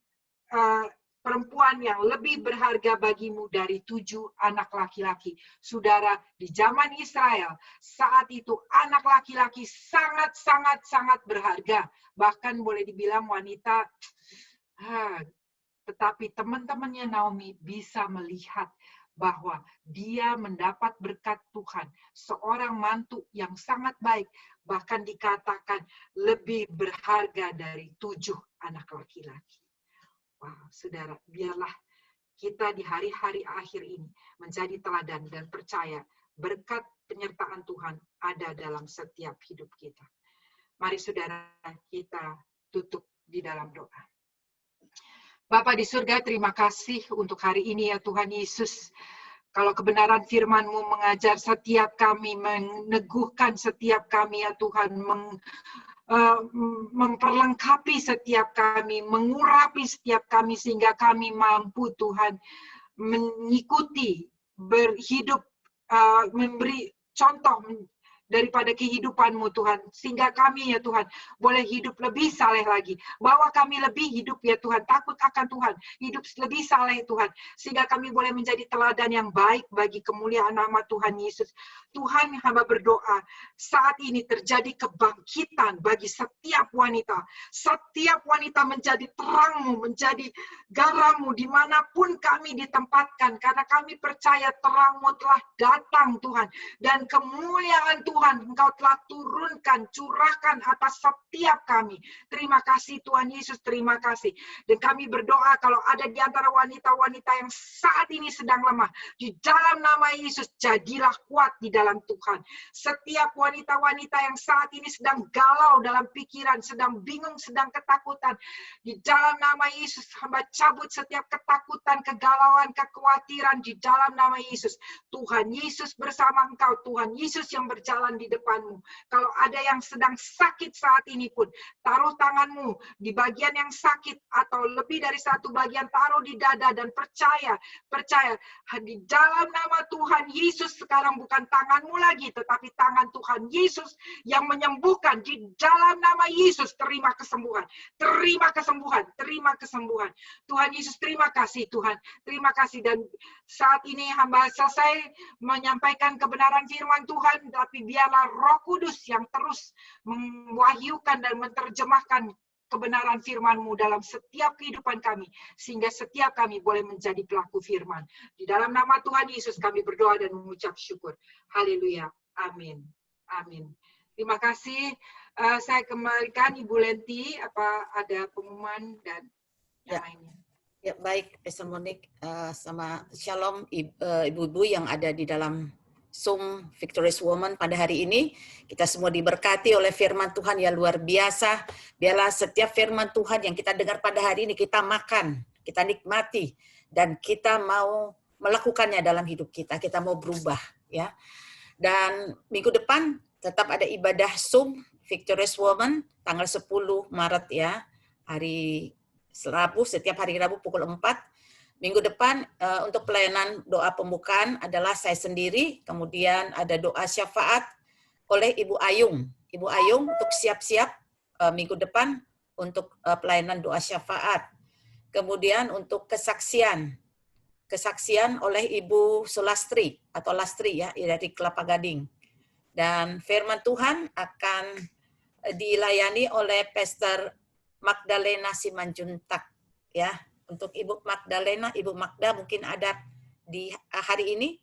yang lebih berharga bagimu dari 7 anak laki-laki. Saudara, di zaman Israel, saat itu anak laki-laki sangat berharga. Bahkan boleh dibilang wanita. Tetapi teman-temannya Naomi bisa melihat bahwa dia mendapat berkat Tuhan. Seorang mantu yang sangat baik, bahkan dikatakan lebih berharga dari 7 anak laki-laki. Wow, saudara, biarlah kita di hari-hari akhir ini menjadi teladan dan percaya berkat penyertaan Tuhan ada dalam setiap hidup kita. Mari saudara, kita tutup di dalam doa. Bapa di surga, terima kasih untuk hari ini ya Tuhan Yesus. Kalau kebenaran firman-Mu mengajar setiap kami, meneguhkan setiap kami ya Tuhan, memperlengkapi setiap kami, mengurapi setiap kami sehingga kami mampu Tuhan mengikuti, berhidup, memberi contoh daripada kehidupan-Mu Tuhan, sehingga kami ya Tuhan boleh hidup lebih saleh lagi, bahwa kami lebih hidup ya Tuhan, takut akan Tuhan, hidup lebih saleh Tuhan, sehingga kami boleh menjadi teladan yang baik bagi kemuliaan nama Tuhan Yesus. Tuhan, hamba berdoa saat ini terjadi kebangkitan bagi setiap wanita menjadi terang-Mu, menjadi garam-Mu dimanapun kami ditempatkan, karena kami percaya terang-Mu telah datang Tuhan, dan kemuliaan Tuhan Tuhan, Engkau telah turunkan, curahkan atas setiap kami. Terima kasih Tuhan Yesus, terima kasih. Dan kami berdoa kalau ada di antara wanita-wanita yang saat ini sedang lemah, di dalam nama Yesus, jadilah kuat di dalam Tuhan. Setiap wanita-wanita yang saat ini sedang galau dalam pikiran, sedang bingung, sedang ketakutan, di dalam nama Yesus, hamba cabut setiap ketakutan, kegalauan, kekhawatiran di dalam nama Yesus. Tuhan Yesus bersama Engkau, Tuhan Yesus yang berjalan di depanmu. Kalau ada yang sedang sakit saat ini pun, taruh tanganmu di bagian yang sakit atau lebih dari satu bagian, taruh di dada dan percaya di dalam nama Tuhan Yesus sekarang bukan tanganmu lagi, tetapi tangan Tuhan Yesus yang menyembuhkan. Di dalam nama Yesus terima kesembuhan, terima kesembuhan, terima kesembuhan. Tuhan Yesus terima kasih Tuhan, terima kasih. Dan saat ini hamba selesai menyampaikan kebenaran firman Tuhan, tapi biarlah Roh Kudus yang terus mewahyukan dan menerjemahkan kebenaran firman-Mu dalam setiap kehidupan kami, sehingga setiap kami boleh menjadi pelaku firman. Di dalam nama Tuhan Yesus kami berdoa dan mengucap syukur. Haleluya. Amin. Amin. Terima kasih. Saya kembalikan Ibu Lenti, apa ada pengumuman dan yang lainnya. Ya, baik, Pastor Monique, sama Shalom ibu-ibu yang ada di dalam Zoom Victorious Woman pada hari ini. Kita semua diberkati oleh firman Tuhan yang luar biasa. Biarlah setiap firman Tuhan yang kita dengar pada hari ini kita makan, kita nikmati, dan kita mau melakukannya dalam hidup kita. Kita mau berubah, ya. Dan minggu depan tetap ada ibadah Zoom Victorious Woman tanggal 10 Maret ya. Hari Rabu, setiap hari Rabu pukul 4. Minggu depan untuk pelayanan doa pembukaan adalah saya sendiri, kemudian ada doa syafaat oleh Ibu Ayung. Ibu Ayung untuk siap-siap minggu depan untuk pelayanan doa syafaat. Kemudian untuk kesaksian oleh Ibu Sulastri atau Lastri ya dari Kelapa Gading. Dan firman Tuhan akan dilayani oleh Pastor Magdalena Simanjuntak ya. Untuk Ibu Magdalena, Ibu Magda mungkin ada di hari ini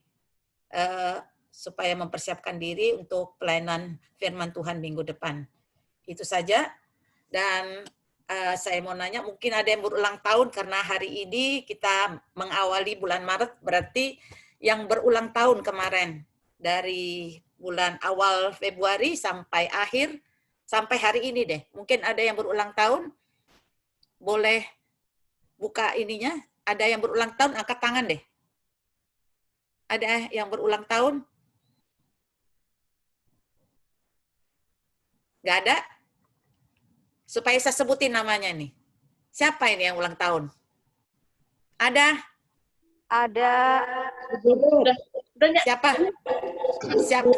supaya mempersiapkan diri untuk pelayanan firman Tuhan minggu depan. Itu saja. Dan saya mau nanya, mungkin ada yang berulang tahun karena hari ini kita mengawali bulan Maret, berarti yang berulang tahun kemarin dari bulan awal Februari sampai akhir, sampai hari ini deh. Mungkin ada yang berulang tahun, boleh buka ininya. Ada yang berulang tahun, angkat tangan deh. Ada yang berulang tahun? Nggak ada? Supaya saya sebutin namanya nih. Siapa ini yang ulang tahun? Ada? Ada. Siapa? Siapa?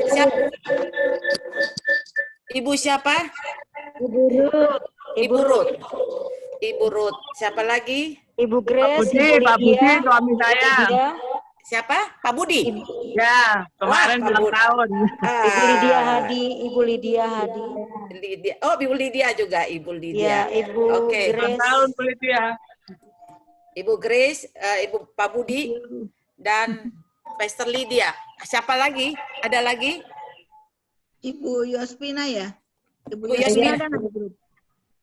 Ibu siapa? Ibu Ruth. Ibu Ruth. Ibu Ruth. Siapa lagi? Ibu Grace. Pak Budi, suami saya. Siapa? Pak Budi? Ya, kemarin Wah, ulang tahun. Ibu Lydia Hadi. Ibu Lydia Hadi. Lydia. Oh, Ibu Lydia juga. Ibu Ya, Lydia. Ibu Oke. Ulang Grace. tahun kulit ya. Ibu Grace, Ibu Pak Budi, dan Pastor Lydia. Siapa lagi? Ada lagi? Ibu Yospina ya? Ibu Yospina. ada nggak, Bu?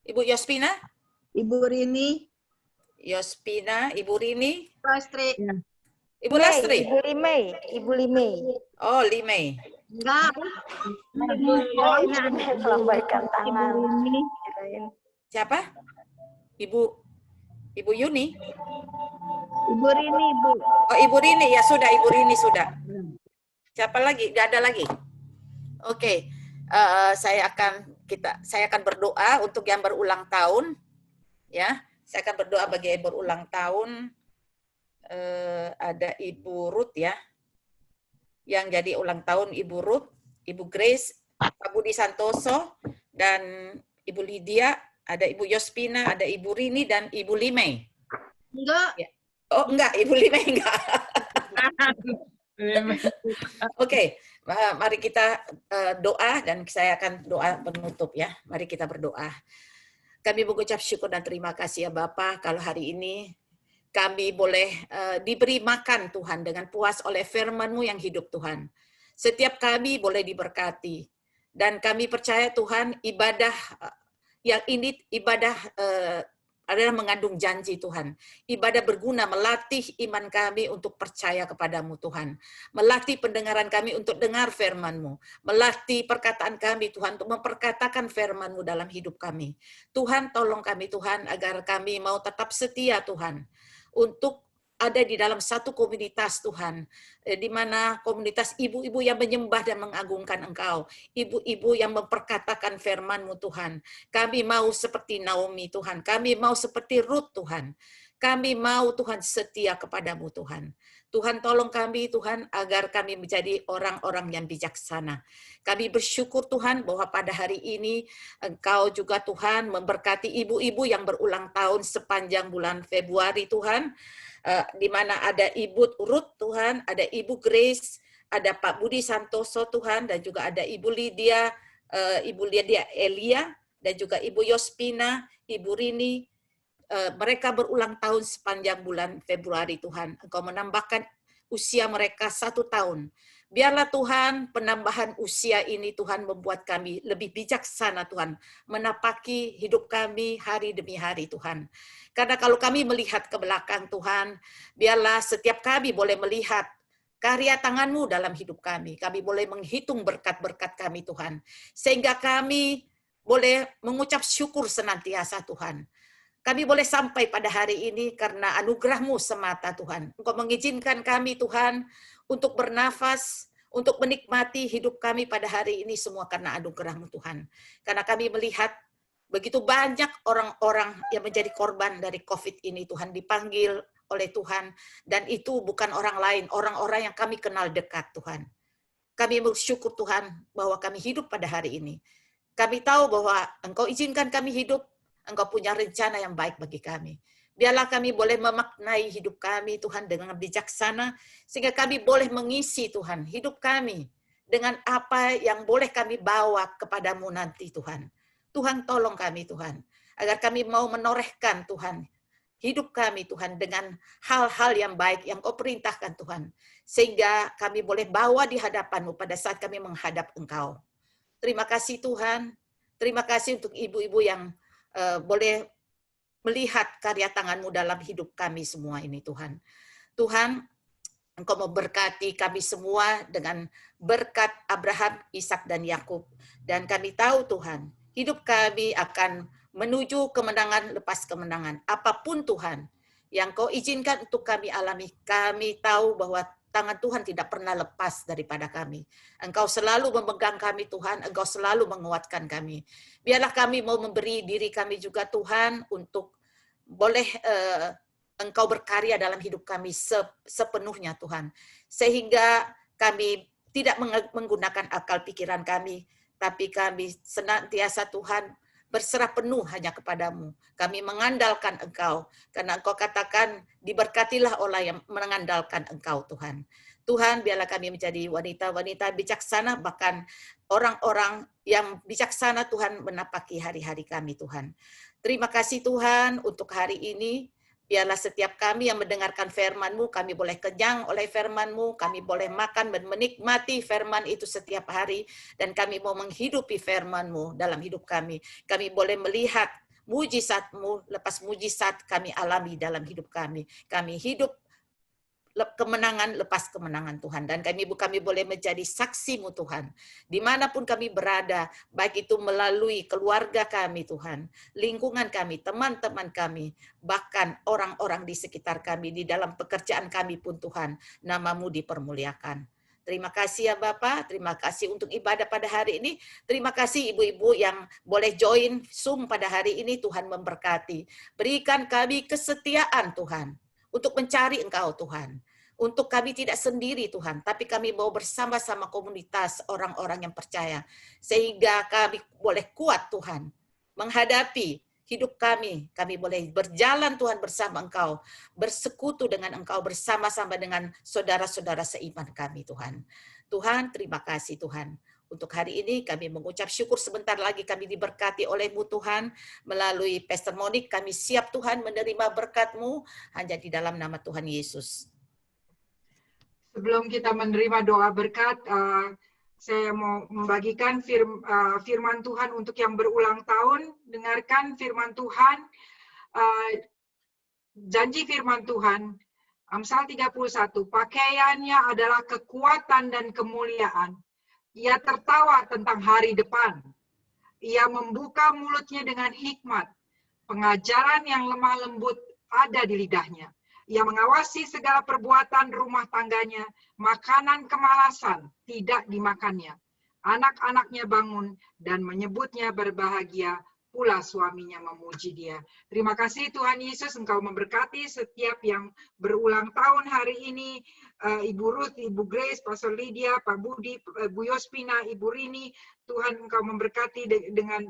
Ibu Yospina? Ibu Rini. Yospina, Ibu Rini, Lastri. Ibu Lastri. Ibu Limei. Ibu Limei. Oh, Limei. Enggak. Lambaikan tangan. Siapa? Ibu Yuni. Ibu Rini, Bu. Oh, Ibu Rini. Ya sudah, Ibu Rini sudah. Siapa lagi? Gak ada lagi. Oke. Saya akan berdoa untuk yang berulang tahun. Ya, saya akan berdoa bagi yang berulang tahun. Ada Ibu Ruth ya. Yang jadi ulang tahun Ibu Ruth, Ibu Grace, Pak Budi Santoso, dan Ibu Lydia, ada Ibu Yospina, ada Ibu Rini, dan Ibu Limei. Enggak. Ya. Oh, enggak, Ibu Limei enggak. Oke, mari kita doa, dan saya akan doa penutup ya. Mari kita berdoa. Kami mengucap syukur dan terima kasih ya Bapa, kalau hari ini kami boleh diberi makan Tuhan dengan puas oleh firman-Mu yang hidup Tuhan. Setiap kami boleh diberkati. Dan kami percaya Tuhan, ibadah yang ini ibadah adalah mengandung janji Tuhan. Ibadah berguna melatih iman kami untuk percaya kepadamu Tuhan. Melatih pendengaran kami untuk dengar firman-Mu. Melatih perkataan kami Tuhan untuk memperkatakan firman-Mu dalam hidup kami. Tuhan tolong kami Tuhan agar kami mau tetap setia Tuhan. Untuk ada di dalam satu komunitas Tuhan, di mana komunitas ibu-ibu yang menyembah dan mengagungkan Engkau, ibu-ibu yang memperkatakan firman-Mu Tuhan. Kami mau seperti Naomi Tuhan, kami mau seperti Ruth Tuhan, kami mau Tuhan setia kepadamu Tuhan. Tuhan tolong kami Tuhan agar kami menjadi orang-orang yang bijaksana. Kami bersyukur Tuhan bahwa pada hari ini Engkau juga Tuhan memberkati ibu-ibu yang berulang tahun sepanjang bulan Februari Tuhan. Di mana ada Ibu Ruth Tuhan, ada Ibu Grace, ada Pak Budi Santoso Tuhan, dan juga ada Ibu Lydia Elia, dan juga Ibu Yospina, Ibu Rini. Mereka berulang tahun sepanjang bulan Februari Tuhan. Engkau menambahkan usia mereka 1 tahun. Biarlah Tuhan penambahan usia ini Tuhan membuat kami lebih bijaksana Tuhan. Menapaki hidup kami hari demi hari Tuhan. Karena kalau kami melihat ke belakang Tuhan, biarlah setiap kami boleh melihat karya tangan-Mu dalam hidup kami. Kami boleh menghitung berkat-berkat kami Tuhan. Sehingga kami boleh mengucap syukur senantiasa Tuhan. Kami boleh sampai pada hari ini karena anugerah-Mu semata Tuhan. Engkau mengizinkan kami Tuhan untuk bernafas, untuk menikmati hidup kami pada hari ini semua karena anugerah-Mu Tuhan. Karena kami melihat begitu banyak orang-orang yang menjadi korban dari COVID ini Tuhan, dipanggil oleh Tuhan. Dan itu bukan orang lain, orang-orang yang kami kenal dekat Tuhan. Kami bersyukur Tuhan bahwa kami hidup pada hari ini. Kami tahu bahwa Engkau izinkan kami hidup, Engkau punya rencana yang baik bagi kami. Biarlah kami boleh memaknai hidup kami Tuhan dengan bijaksana, sehingga kami boleh mengisi Tuhan hidup kami dengan apa yang boleh kami bawa kepadamu nanti Tuhan. Tuhan tolong kami Tuhan, agar kami mau menorehkan Tuhan hidup kami Tuhan dengan hal-hal yang baik yang Kau perintahkan Tuhan. Sehingga kami boleh bawa di hadapan-Mu pada saat kami menghadap Engkau. Terima kasih Tuhan, terima kasih untuk ibu-ibu yang boleh melihat karya tangan-Mu dalam hidup kami semua ini Tuhan. Tuhan, Engkau memberkati kami semua dengan berkat Abraham, Ishak, dan Yakub. Dan kami tahu Tuhan, hidup kami akan menuju kemenangan lepas kemenangan. Apapun Tuhan yang Kau izinkan untuk kami alami, kami tahu bahwa tangan Tuhan tidak pernah lepas daripada kami. Engkau selalu memegang kami Tuhan, Engkau selalu menguatkan kami. Biarlah kami mau memberi diri kami juga Tuhan untuk boleh Engkau berkarya dalam hidup kami sepenuhnya Tuhan. Sehingga kami tidak menggunakan akal pikiran kami, tapi kami senantiasa Tuhan berserah penuh hanya kepadamu. Kami mengandalkan Engkau, karena Engkau katakan, diberkatilah orang yang mengandalkan Engkau Tuhan. Tuhan, biarlah kami menjadi wanita-wanita bijaksana, bahkan orang-orang yang bijaksana Tuhan menapaki hari-hari kami Tuhan. Terima kasih Tuhan untuk hari ini. Biarlah setiap kami yang mendengarkan firman-Mu, kami boleh kenyang oleh firman-Mu, kami boleh makan dan menikmati firman itu setiap hari, dan kami mau menghidupi firman-Mu dalam hidup kami. Kami boleh melihat mujizat-Mu, lepas mujizat kami alami dalam hidup kami. Kami hidup kemenangan lepas kemenangan Tuhan, dan kami boleh menjadi saksi-Mu Tuhan dimanapun kami berada, baik itu melalui keluarga kami Tuhan, lingkungan kami, teman-teman kami, bahkan orang-orang di sekitar kami, di dalam pekerjaan kami pun Tuhan, nama-Mu dipermuliakan. Terima kasih ya Bapak, terima kasih untuk ibadah pada hari ini. Terima kasih ibu-ibu yang boleh join Zoom pada hari ini, Tuhan memberkati. Berikan kami kesetiaan Tuhan, untuk mencari Engkau Tuhan. Untuk kami tidak sendiri Tuhan, tapi kami mau bersama-sama komunitas orang-orang yang percaya. Sehingga kami boleh kuat Tuhan, menghadapi hidup kami. Kami boleh berjalan Tuhan bersama Engkau, bersekutu dengan Engkau, bersama-sama dengan saudara-saudara seiman kami Tuhan. Tuhan, terima kasih Tuhan. Untuk hari ini kami mengucap syukur, sebentar lagi kami diberkati oleh-Mu Tuhan. Melalui Pastor Monique kami siap Tuhan menerima berkat-Mu hanya di dalam nama Tuhan Yesus. Sebelum kita menerima doa berkat, saya mau membagikan firman Tuhan untuk yang berulang tahun. Dengarkan firman Tuhan, janji firman Tuhan, Amsal 31, pakaiannya adalah kekuatan dan kemuliaan. Ia tertawa tentang hari depan. Ia membuka mulutnya dengan hikmat. Pengajaran yang lemah lembut ada di lidahnya. Ia mengawasi segala perbuatan rumah tangganya, makanan kemalasan tidak dimakannya. Anak-anaknya bangun dan menyebutnya berbahagia, pula suaminya memuji dia. Terima kasih Tuhan Yesus, Engkau memberkati setiap yang berulang tahun hari ini. Ibu Ruth, Ibu Grace, Pastor Lydia, Pak Budi, Bu Yospina, Ibu Rini, Tuhan Engkau memberkati dengan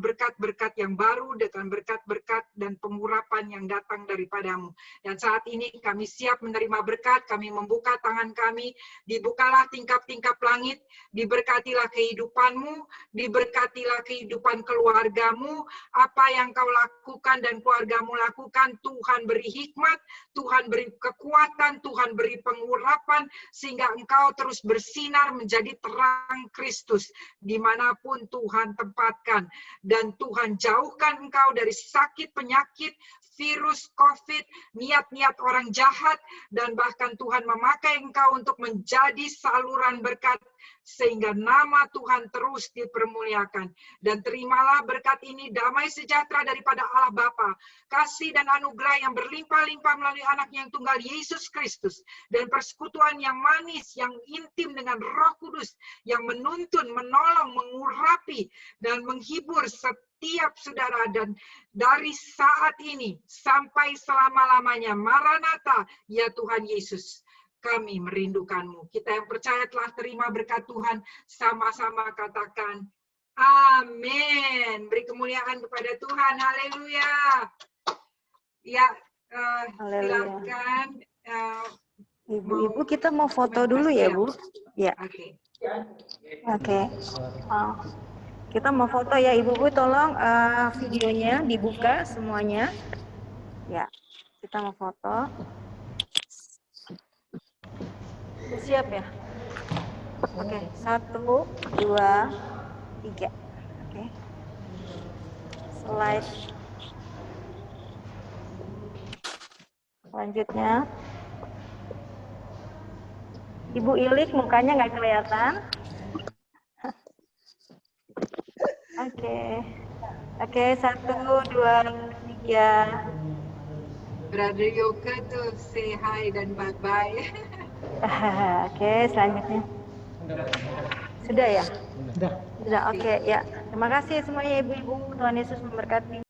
berkat-berkat yang baru, dengan berkat-berkat dan pengurapan yang datang daripadamu. Dan saat ini kami siap menerima berkat, kami membuka tangan kami, dibukalah tingkap-tingkap langit, diberkatilah kehidupanmu, diberkatilah kehidupan keluargamu, apa yang kau lakukan dan keluargamu lakukan, Tuhan beri hikmat, Tuhan beri kekuatan, Tuhan beri pengurapan, sehingga engkau terus bersinar menjadi terang Kristus, dimanapun Tuhan tempatkan. Dan Tuhan jauhkan engkau dari sakit, penyakit, virus, COVID, niat-niat orang jahat, dan bahkan Tuhan memakai engkau untuk menjadi saluran berkat, sehingga nama Tuhan terus dipermuliakan. Dan terimalah berkat ini, damai sejahtera daripada Allah Bapa, kasih dan anugerah yang berlimpah-limpah melalui anaknya yang tunggal Yesus Kristus, dan persekutuan yang manis, yang intim dengan Roh Kudus, yang menuntun, menolong, mengurapi, dan menghibur setiap saudara. Dan dari saat ini sampai selama-lamanya, Maranatha, ya Tuhan Yesus, kami merindukanmu. Kita yang percaya telah terima berkat Tuhan, sama-sama katakan amin. Beri kemuliaan kepada Tuhan. Haleluya. Ya, silakan. Ibu-ibu, kita mau foto dulu ya, Bu? Ya. Oke. Oke. Kita mau foto ya, Ibu-ibu, tolong videonya dibuka semuanya. Ya, kita mau foto. Siap ya? Oke, 1, 2, 3. Oke. Slide. Selanjutnya. Ibu Ilik mukanya nggak kelihatan. Oke, 1, 2, 3. Brother Yoga tuh say hi dan bye-bye. Oke, selanjutnya. Sudah ya? Sudah, oke ya. Terima kasih semuanya Ibu-ibu. Tuhan Yesus memberkati.